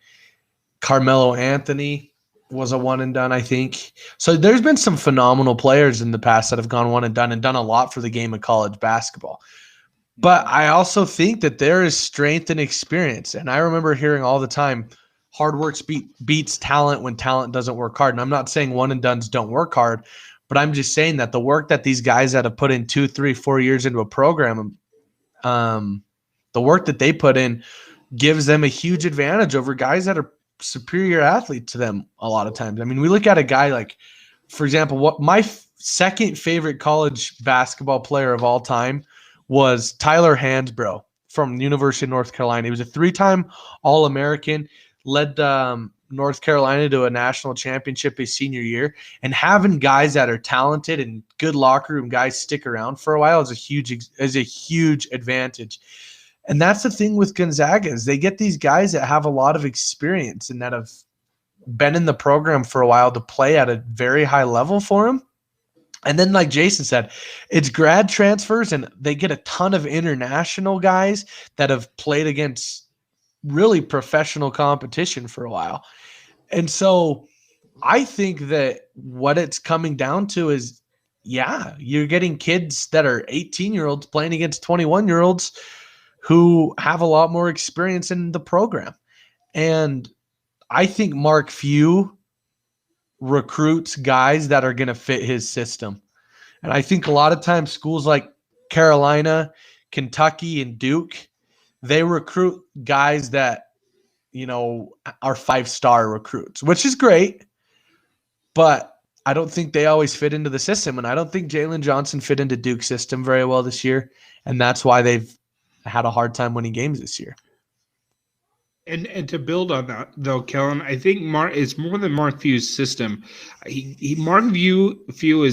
Carmelo Anthony was a one and done, I think. So there's been some phenomenal players in the past that have gone one and done a lot for the game of college basketball. But I also think that there is strength and experience. And I remember hearing all the time, hard work beats talent when talent doesn't work hard. And I'm not saying one and dones don't work hard, but I'm just saying that the work that these guys that have put in 2, 3, 4 years into a program, the work that they put in gives them a huge advantage over guys that are superior athlete to them a lot of times. I mean, we look at a guy like, for example, what my second favorite college basketball player of all time was Tyler Hansbrough from the University of North Carolina. He was a 3-time All-American, led North Carolina to a national championship his senior year, and having guys that are talented and good locker room guys stick around for a while is a huge advantage. And that's the thing with Gonzaga is they get these guys that have a lot of experience and that have been in the program for a while to play at a very high level for them. And then, like Jason said, it's grad transfers, and they get a ton of international guys that have played against really professional competition for a while. And so I think that what it's coming down to is, you're getting kids that are 18-year-olds playing against 21-year-olds who have a lot more experience in the program. And I think Mark Few recruits guys that are going to fit his system. And I think a lot of times schools like Carolina, Kentucky, and Duke, they recruit guys that, are 5-star recruits, which is great. But I don't think they always fit into the system. And I don't think Jalen Johnson fit into Duke's system very well this year. And that's why they've had a hard time winning games this year. And to build on that, though, Kellen, I think it's more than Mark Few's system. Mark Few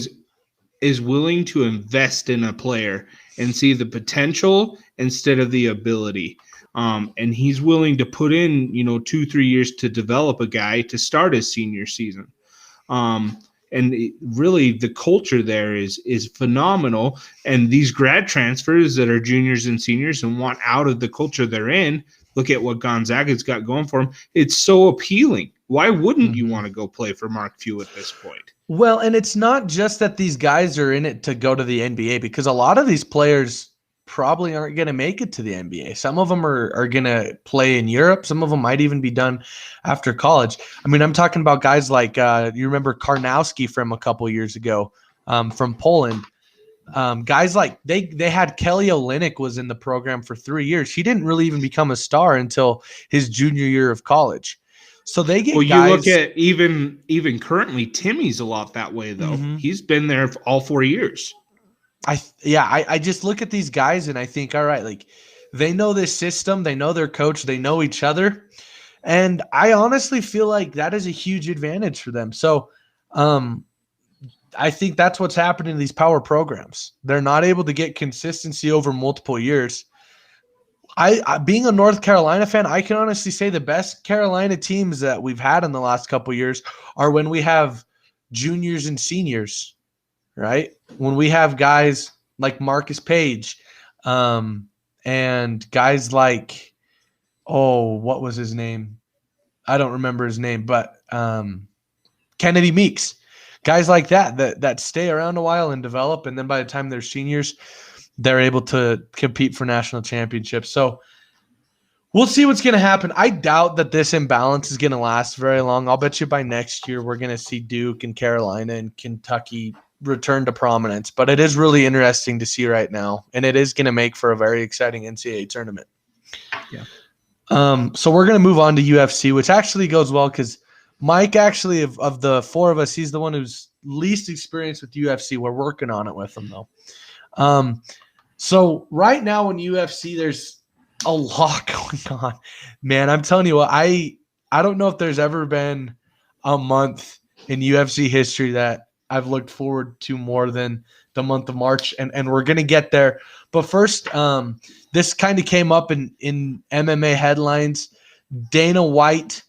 is willing to invest in a player and see the potential instead of the ability. And he's willing to put in, 2-3 years to develop a guy to start his senior season. And really, the culture there is phenomenal. And these grad transfers that are juniors and seniors and want out of the culture they're in, look at what Gonzaga's got going for them. It's so appealing. Why wouldn't you want to go play for Mark Few at this point? Well, and it's not just that these guys are in it to go to the NBA, because a lot of these players probably aren't going to make it to the NBA. Some of them are going to play in Europe. Some of them might even be done after college. I mean, I'm talking about guys like, you remember Karnowski from a couple years ago, from Poland. Guys like they had Kelly Olynyk was in the program for 3 years. He didn't really even become a star until his junior year of college. So they get you guys, look at even currently, Timmy's a lot that way, though. He's been there for all 4 years. I just look at these guys and I think, all right, like they know this system, they know their coach, they know each other. And I honestly feel like that is a huge advantage for them. So I think that's what's happening in these power programs. They're not able to get consistency over multiple years. I being a North Carolina fan, I can honestly say the best Carolina teams that we've had in the last couple of years are when we have juniors and seniors, right? When we have guys like Marcus Page, and guys like, what was his name? I don't remember his name, but Kennedy Meeks, guys like that stay around a while and develop, and then by the time they're seniors, they're able to compete for national championships. So we'll see what's going to happen. I doubt that this imbalance is going to last very long. I'll bet you by next year we're going to see Duke and Carolina and Kentucky return to prominence. But it is really interesting to see right now, and it is going to make for a very exciting NCAA tournament. Yeah. So we're going to move on to UFC, which actually goes well because Mike, actually, of the four of us, he's the one who's least experienced with UFC. We're working on it with him, though. So right now in UFC, there's a lot going on. Man, I'm telling you what, I don't know if there's ever been a month in UFC history that I've looked forward to more than the month of March, and we're going to get there. But first, this kind of came up in MMA headlines. Dana White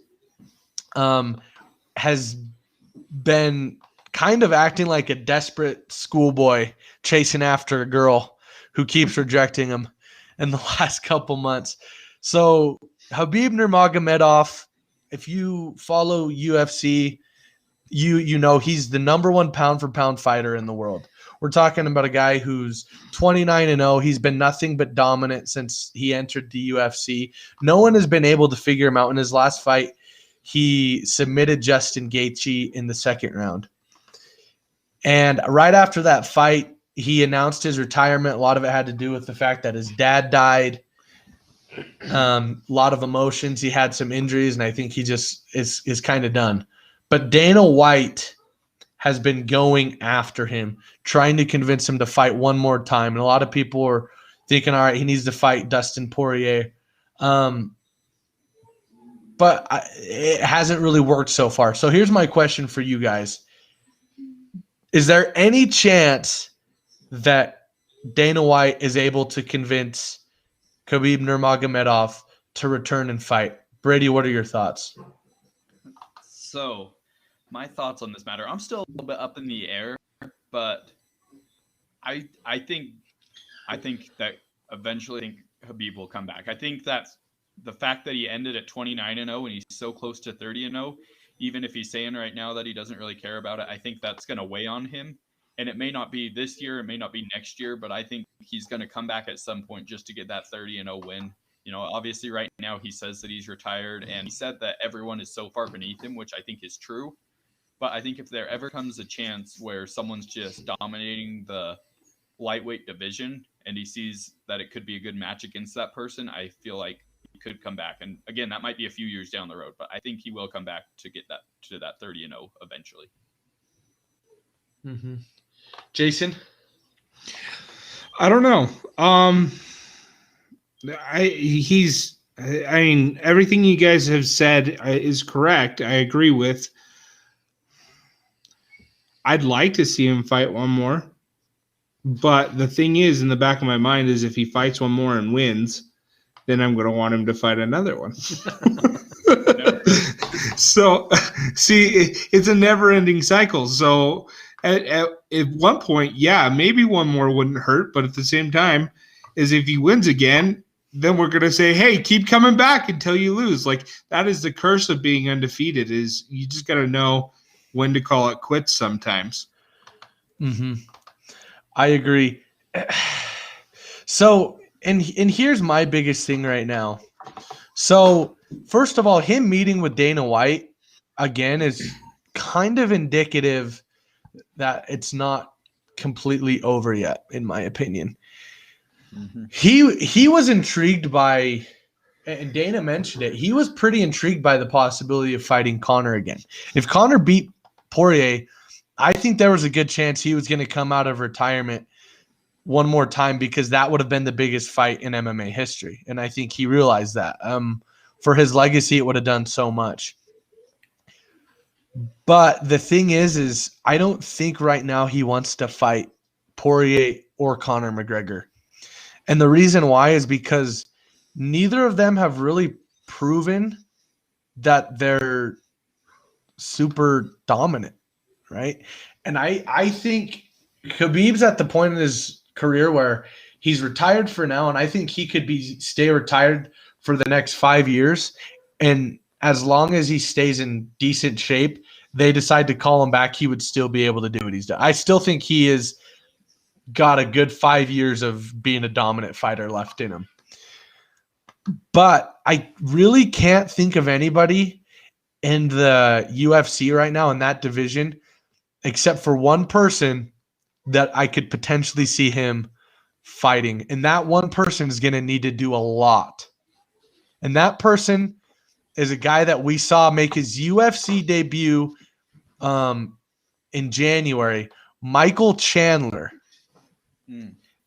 has been kind of acting like a desperate schoolboy chasing after a girl who keeps rejecting him in the last couple months. So Khabib Nurmagomedov, if you follow UFC, you know he's the number one pound for pound fighter in the world. We're talking about a guy who's 29-0. He's been nothing but dominant since he entered the UFC. No one has been able to figure him out. In his last fight, he submitted Justin Gaethje in the second round. And right after that fight, he announced his retirement. A lot of it had to do with the fact that his dad died. A lot of emotions. He had some injuries, and I think he just is kind of done. But Dana White has been going after him, trying to convince him to fight one more time. And a lot of people are thinking, all right, he needs to fight Dustin Poirier. But it hasn't really worked so far. So here's my question for you guys. Is there any chance that Dana White is able to convince Khabib Nurmagomedov to return and fight? Brady, what are your thoughts? So, my thoughts on this matter, I'm still a little bit up in the air, but I think that eventually Khabib will come back. I think that the fact that he ended at 29-0 and he's so close to 30-0, even if he's saying right now that he doesn't really care about it, I think that's going to weigh on him. And it may not be this year, it may not be next year, but I think he's going to come back at some point just to get that 30-0 win. You know, obviously right now he says that he's retired, and he said that everyone is so far beneath him, which I think is true. But I think if there ever comes a chance where someone's just dominating the lightweight division and he sees that it could be a good match against that person, I feel like he could come back. And again, that might be a few years down the road, but I think he will come back to get that to that 30-0 eventually. Mm-hmm. Jason? I don't know. I mean, everything you guys have said is correct. I agree with. I'd like to see him fight one more. But the thing is, in the back of my mind, is if he fights one more and wins, then I'm going to want him to fight another one. So, see, it's a never-ending cycle. So, at one point, yeah, maybe one more wouldn't hurt, but at the same time, is if he wins again, then we're going to say, hey, keep coming back until you lose. Like, that is the curse of being undefeated, is you just got to know when to call it quits sometimes. Mm-hmm. I agree. So, and here's my biggest thing right now. So, first of all, him meeting with Dana White again is kind of indicative that it's not completely over yet, in my opinion. Mm-hmm. He was intrigued by, and Dana mentioned it, he was pretty intrigued by the possibility of fighting Conor again. If Conor beat Poirier, I think there was a good chance he was going to come out of retirement one more time, because that would have been the biggest fight in MMA history. And I think he realized that. For his legacy, it would have done so much. But the thing is I don't think right now he wants to fight Poirier or Conor McGregor. And the reason why is because neither of them have really proven that they're super dominant, right? And I think Khabib's at the point in his career where he's retired for now, and I think he could stay retired for the next 5 years. And as long as he stays in decent shape, they decide to call him back, he would still be able to do what he's done. I still think he is got a good 5 years of being a dominant fighter left in him. But I really can't think of anybody in the UFC right now in that division, except for one person that I could potentially see him fighting. And that one person is going to need to do a lot. And that person is a guy that we saw make his UFC debut in January, Michael Chandler.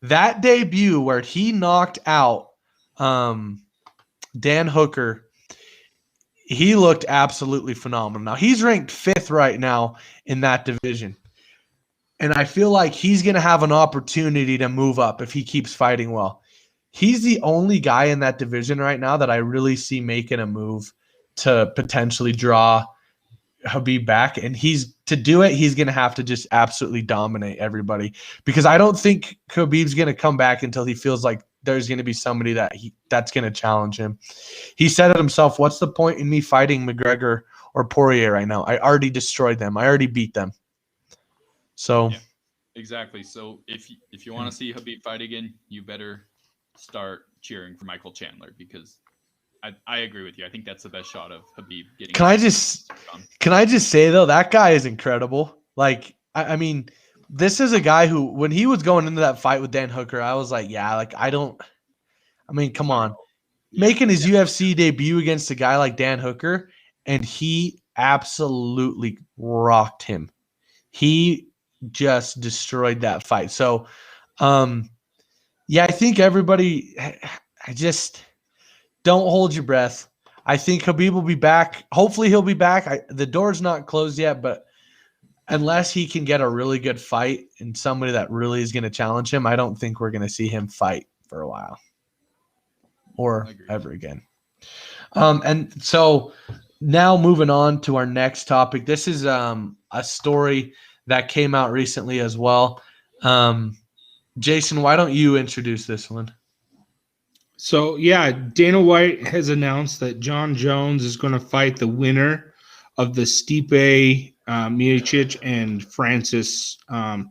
That debut where he knocked out Dan Hooker, he looked absolutely phenomenal. Now, he's ranked 5th right now in that division. And I feel like he's going to have an opportunity to move up if he keeps fighting well. He's the only guy in that division right now that I really see making a move to potentially draw Khabib back. And to do it, he's going to have to just absolutely dominate everybody, because I don't think Khabib's going to come back until he feels like there's going to be somebody that's going to challenge him. He said it himself, what's the point in me fighting McGregor or Poirier right now? I already destroyed them. I already beat them. So yeah, exactly. So if you want to see Khabib fight again, you better start cheering for Michael Chandler, because I agree with you. I think that's the best shot of Khabib getting. Can I just say though, that guy is incredible. Like, I mean, this is a guy who, when he was going into that fight with Dan Hooker, I was like, yeah, like come on. Making his UFC debut against a guy like Dan Hooker, and he absolutely rocked him. He just destroyed that fight. So, yeah, I think everybody, I just don't hold your breath. I think Khabib will be back. Hopefully he'll be back. The door's not closed yet, but unless he can get a really good fight and somebody that really is going to challenge him, I don't think we're going to see him fight for a while or ever again. And so now moving on to our next topic. This is a story that came out recently as well. Jason, why don't you introduce this one? So, yeah, Dana White has announced that John Jones is going to fight the winner of the Stipe Miocic and Francis. I'm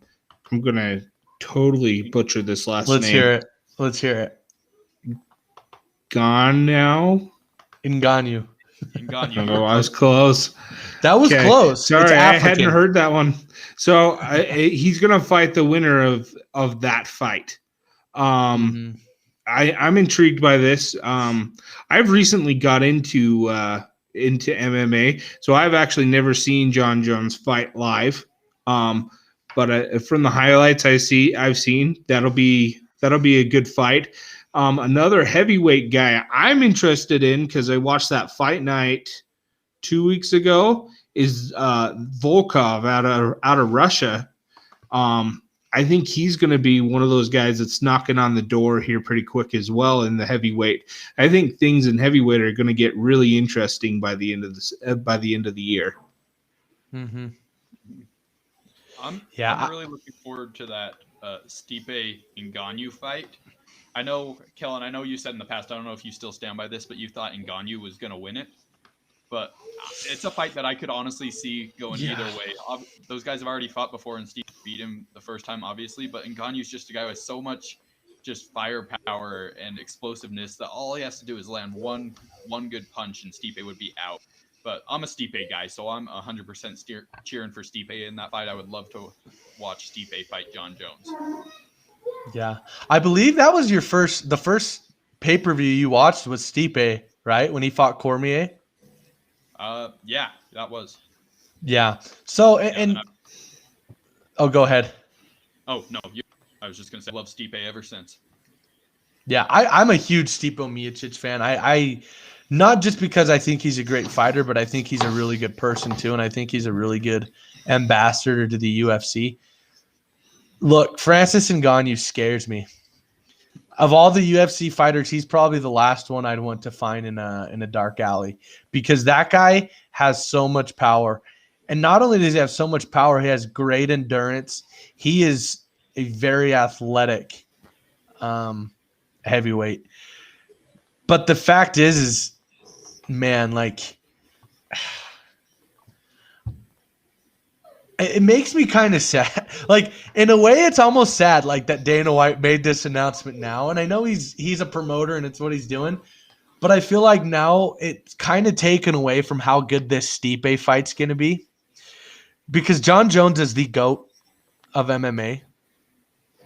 going to totally butcher this last name. Let's hear it. Ngannou. Oh, I was close. That was close. Sorry, I hadn't heard that one. So he's going to fight the winner of that fight. I'm intrigued by this. I've recently got into MMA, so I've actually never seen John Jones fight live. But from the highlights I've seen, that'll be a good fight. Another heavyweight guy I'm interested in, because I watched that fight night 2 weeks ago, is Volkov out of Russia. I think he's going to be one of those guys that's knocking on the door here pretty quick as well in the heavyweight. I think things in heavyweight are going to get really interesting by the end of the year. Mm-hmm. I'm Yeah. really looking forward to that Stipe Ngannou fight. I know, Kellen, I know you said in the past, I don't know if you still stand by this, but you thought Ngannou was going to win it. But it's a fight that I could honestly see going either way. Those guys have already fought before, and Steve beat him the first time, obviously. But Ngannou's just a guy with so much just firepower and explosiveness that all he has to do is land one good punch, and Stipe would be out. But I'm a Stipe guy, so I'm 100% cheering for Stipe in that fight. I would love to watch Stipe fight John Jones. Yeah. I believe that was the first pay-per-view you watched was Stipe, right? When he fought Cormier. Yeah, that was. Yeah. So, go ahead. Oh, no. I was just going to say I love Stipe ever since. Yeah, I'm a huge Stipe Miocic fan. I not just because I think he's a great fighter, but I think he's a really good person too, and I think he's a really good ambassador to the UFC. Look, Francis Ngannou scares me. Of all the UFC fighters, he's probably the last one I'd want to find in a dark alley because that guy has so much power. And not only does he have so much power, he has great endurance. He is a very athletic heavyweight. But the fact is man, like it makes me kind of sad. Like in a way, it's almost sad, like that Dana White made this announcement now. And I know he's a promoter and it's what he's doing, but I feel like now it's kind of taken away from how good this Stipe fight's going to be, because John Jones is the GOAT of MMA.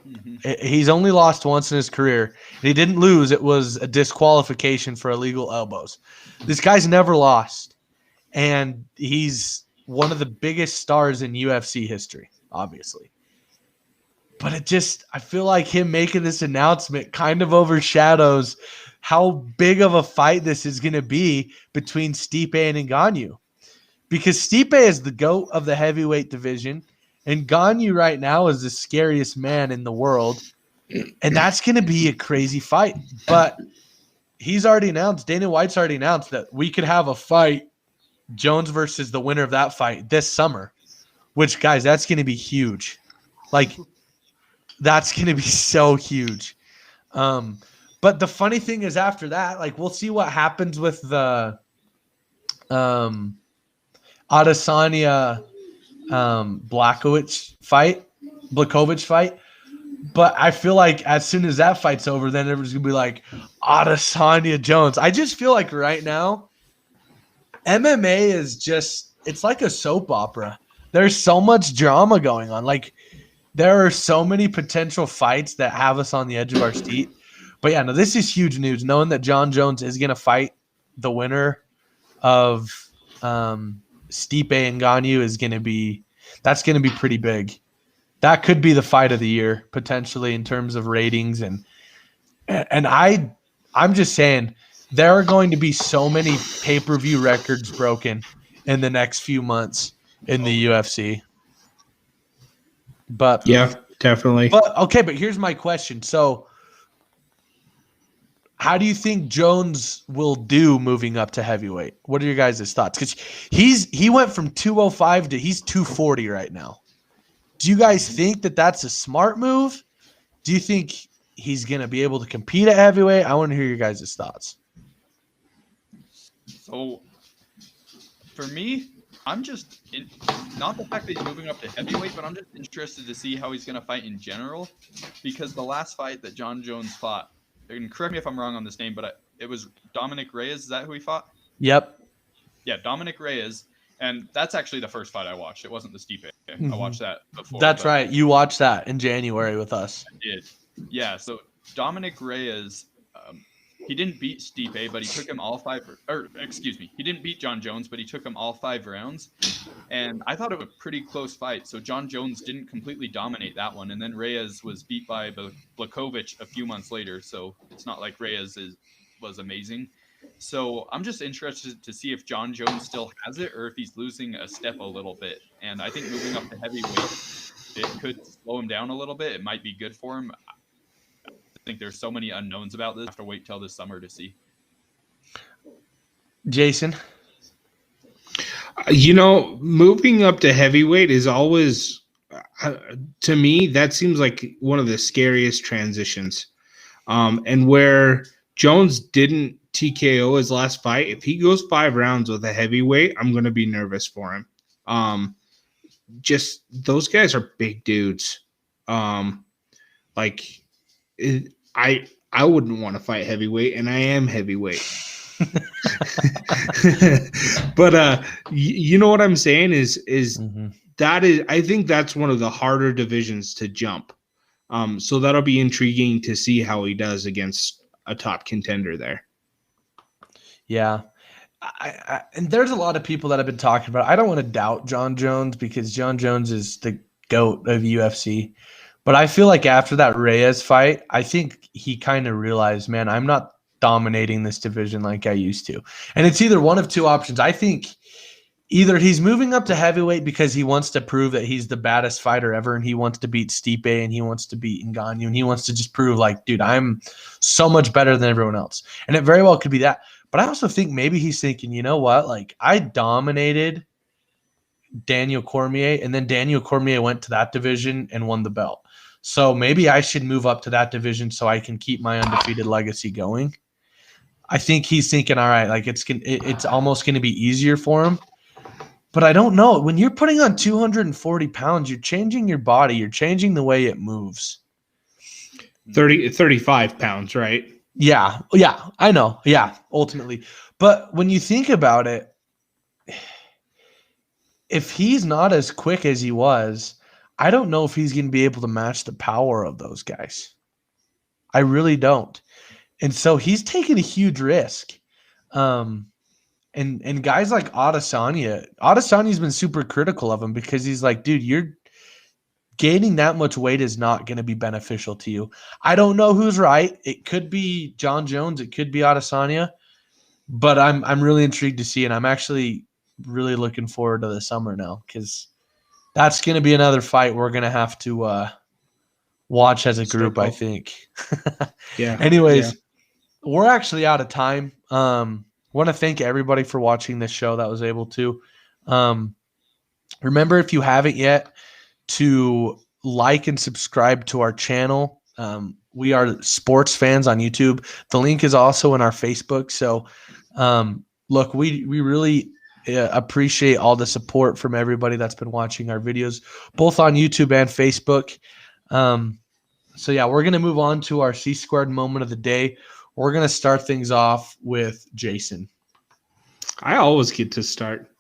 Mm-hmm. He's only lost once in his career. He didn't lose. It was a disqualification for illegal elbows. This guy's never lost, and he's one of the biggest stars in UFC history, obviously. But I feel like him making this announcement kind of overshadows how big of a fight this is going to be between Stipe and Ngannou. Because Stipe is the GOAT of the heavyweight division, and Ngannou right now is the scariest man in the world. And that's going to be a crazy fight. But he's already announced, Dana White's already announced that we could have a fight, Jones versus the winner of that fight this summer, which, guys, that's going to be huge. Like, that's going to be so huge. But the funny thing is after that, like, we'll see what happens with the Adesanya Blachowicz fight. But I feel like as soon as that fight's over, then everyone's going to be like, Adesanya Jones. I just feel like right now, MMA is just, it's like a soap opera. There's so much drama going on. Like, there are so many potential fights that have us on the edge of our seat. But yeah, no, this is huge news. Knowing that John Jones is going to fight the winner of Stipe Ngannou that's going to be pretty big. That could be the fight of the year, potentially, in terms of ratings. And I'm just saying, there are going to be so many pay-per-view records broken in the next few months in the UFC. But yeah, definitely. But here's my question. So how do you think Jones will do moving up to heavyweight? What are your guys' thoughts? Because he went from 205 to he's 240 right now. Do you guys think that that's a smart move? Do you think he's going to be able to compete at heavyweight? I want to hear your guys' thoughts. So, for me, I'm just not the fact that he's moving up to heavyweight, but I'm just interested to see how he's going to fight in general, because the last fight that John Jones fought, and correct me if I'm wrong on this name, but it was Dominic Reyes. Is that who he fought? Yep. Yeah, Dominic Reyes, and that's actually the first fight I watched. It wasn't the Stipe. Mm-hmm. I watched that before. That's right. You watched that in January with us. I did. Yeah, so Dominic Reyes, he didn't beat Stipe, but he took him he didn't beat John Jones, but he took him all 5 rounds. And I thought it was a pretty close fight. So John Jones didn't completely dominate that one. And then Reyes was beat by Blachowicz a few months later. So it's not like Reyes was amazing. So I'm just interested to see if John Jones still has it or if he's losing a step a little bit. And I think moving up to heavyweight, it could slow him down a little bit. It might be good for him. I think there's so many unknowns about this. I have to wait till this summer to see. Jason? Moving up to heavyweight is always, to me, that seems like one of the scariest transitions. And where Jones didn't TKO his last fight, if he goes 5 rounds with a heavyweight, I'm going to be nervous for him. Just those guys are big dudes. I wouldn't want to fight heavyweight, and I am heavyweight. But you know what I'm saying is that is, I think that's one of the harder divisions to jump. So that'll be intriguing to see how he does against a top contender there. Yeah. And there's a lot of people that have been talking about it. I don't want to doubt John Jones because John Jones is the GOAT of UFC. But I feel like after that Reyes fight, I think he kind of realized, man, I'm not dominating this division like I used to. And it's either one of two options. I think either he's moving up to heavyweight because he wants to prove that he's the baddest fighter ever and he wants to beat Stipe and he wants to beat Ngannou and he wants to just prove like, dude, I'm so much better than everyone else. And it very well could be that. But I also think maybe he's thinking, you know what? Like I dominated Daniel Cormier and then Daniel Cormier went to that division and won the belt. So maybe I should move up to that division so I can keep my undefeated legacy going. I think he's thinking, all right, like it's almost going to be easier for him. But I don't know. When you're putting on 240 pounds, you're changing your body. You're changing the way it moves. 35 pounds, right? Yeah, I know. Yeah, ultimately. But when you think about it, if he's not as quick as he was, I don't know if he's going to be able to match the power of those guys. I really don't. And so he's taking a huge risk. And guys like Adesanya's been super critical of him because he's like, dude, you're gaining that much weight is not going to be beneficial to you. I don't know who's right. It could be John Jones. It could be Adesanya. But I'm really intrigued to see, and I'm actually really looking forward to the summer now because that's going to be another fight we're going to have to watch as a group, I think. Yeah. Anyways, we're actually out of time. Want to thank everybody for watching this show that was able to. Remember, if you haven't yet, to like and subscribe to our channel. We are Sports Fans on YouTube. The link is also in our Facebook. So, look, we really appreciate all the support from everybody that's been watching our videos, both on YouTube and Facebook. So, yeah, we're going to move on to our C-Squared moment of the day. We're going to start things off with Jason. I always get to start.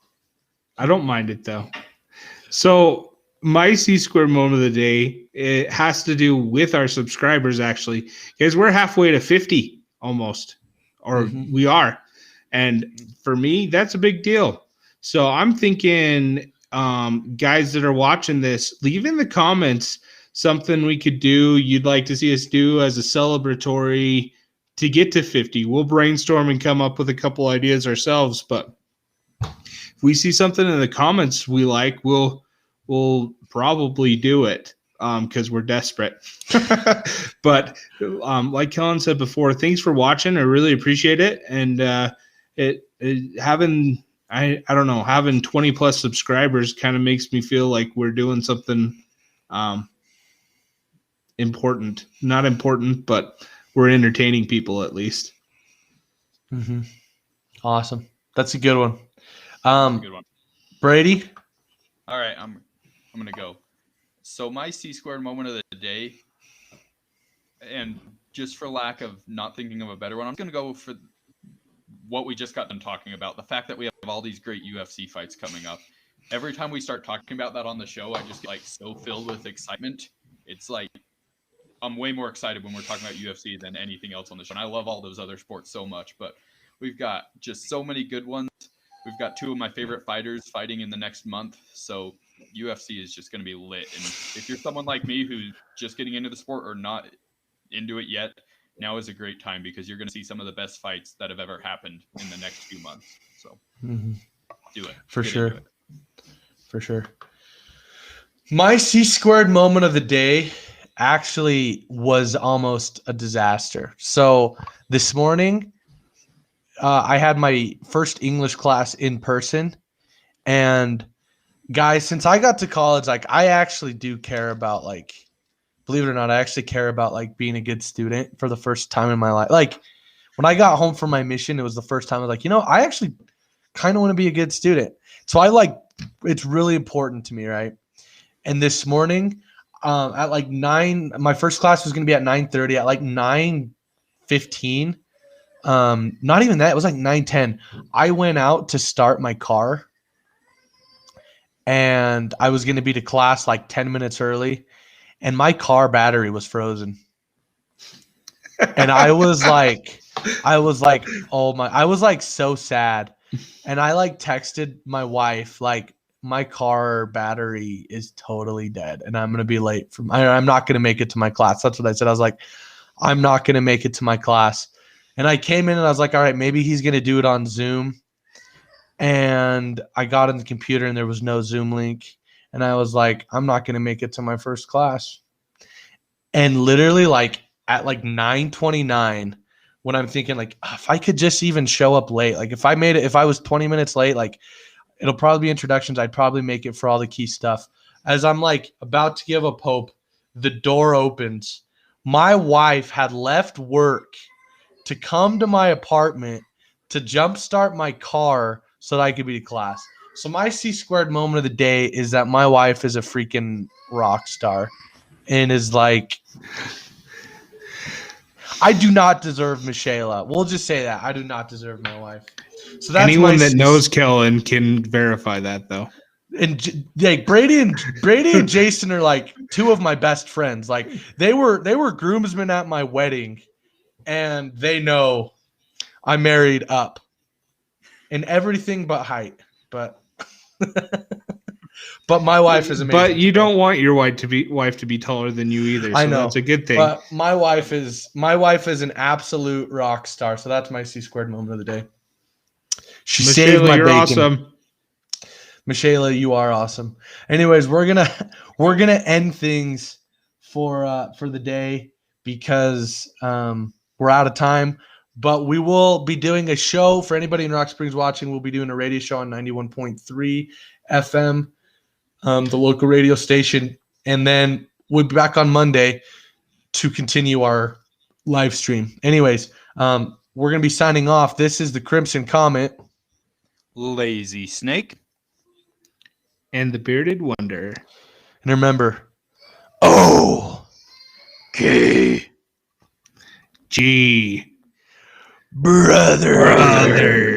I don't mind it, though. So my C-Squared moment of the day, it has to do with our subscribers, actually. Guys, we're halfway to 50 almost, or we are. And for me, that's a big deal. So I'm thinking, guys that are watching this, leave in the comments something we could do, you'd like to see us do as a celebratory to get to 50. We'll brainstorm and come up with a couple ideas ourselves, but if we see something in the comments we like, we'll probably do it because we're desperate. But like Kellen said before, thanks for watching. I really appreciate it. And having 20 plus subscribers kind of makes me feel like we're doing something important. Not important, but we're entertaining people at least. Awesome. That's a good one. That's a good one. Brady? All right, I'm going to go. So my C-Squared moment of the day, and just for lack of not thinking of a better one, I'm going to go for what we just got done talking about, the fact that we have all these great UFC fights coming up. Every time we start talking about that on the show, I just get so filled with excitement. It's like I'm way more excited when we're talking about UFC than anything else on the show. And I love all those other sports so much, but we've got just so many good ones. We've got two of my favorite fighters fighting in the next month. So UFC is just going to be lit. And if you're someone like me who's just getting into the sport or not into it yet, now is a great time because you're going to see some of the best fights that have ever happened in the next few months. So do it. For sure. My C-squared moment of the day actually was almost a disaster. So this morning, I had my first English class in person, and guys, since I got to college, like I actually do care about like, believe it or not, I actually care about like being a good student for the first time in my life. Like when I got home from my mission, it was the first time I was like, I actually kind of want to be a good student. So it's really important to me, right? And this morning, at like 9, my first class was going to be at 9:30. At like 9:15, not even that, it was like 9:10. I went out to start my car, and I was going to be to class like 10 minutes early, and my car battery was frozen. And I was like, I was like so sad. And I like texted my wife, like, my car battery is totally dead and I'm going to be late I'm not going to make it to my class. That's what I said. I was like, I'm not going to make it to my class. And I came in and I was like, all right, maybe he's going to do it on Zoom. And I got on the computer and there was no Zoom link. And I was like, I'm not going to make it to my first class. And literally like at like 9:29, when I'm thinking like, if I could just even show up late, like if I was 20 minutes late, like it'll probably be introductions. I'd probably make it for all the key stuff. As I'm like about to give up hope, the door opens. My wife had left work to come to my apartment to jumpstart my car so that I could be to class. So my C-squared moment of the day is that my wife is a freaking rock star and is like, I do not deserve Michaela. We'll just say that. I do not deserve my wife. So that's anyone that knows Kellen can verify that, though. And like Brady and Jason are like two of my best friends. Like they were groomsmen at my wedding, and they know I married up in everything but height. But but my wife is amazing. But you don't want your wife to be taller than you either. So I know that's a good thing. But my wife is an absolute rock star. So that's my C-squared moment of the day. She saved my you're bacon. Awesome. Michaela, you are awesome. Anyways, we're gonna end things for the day because we're out of time. But we will be doing a show for anybody in Rock Springs watching. We'll be doing a radio show on 91.3 FM, the local radio station, and then we'll be back on Monday to continue our live stream. Anyways, we're gonna be signing off. This is the Crimson Comet, Lazy Snake, and the Bearded Wonder. and remember, O-K-G, brother.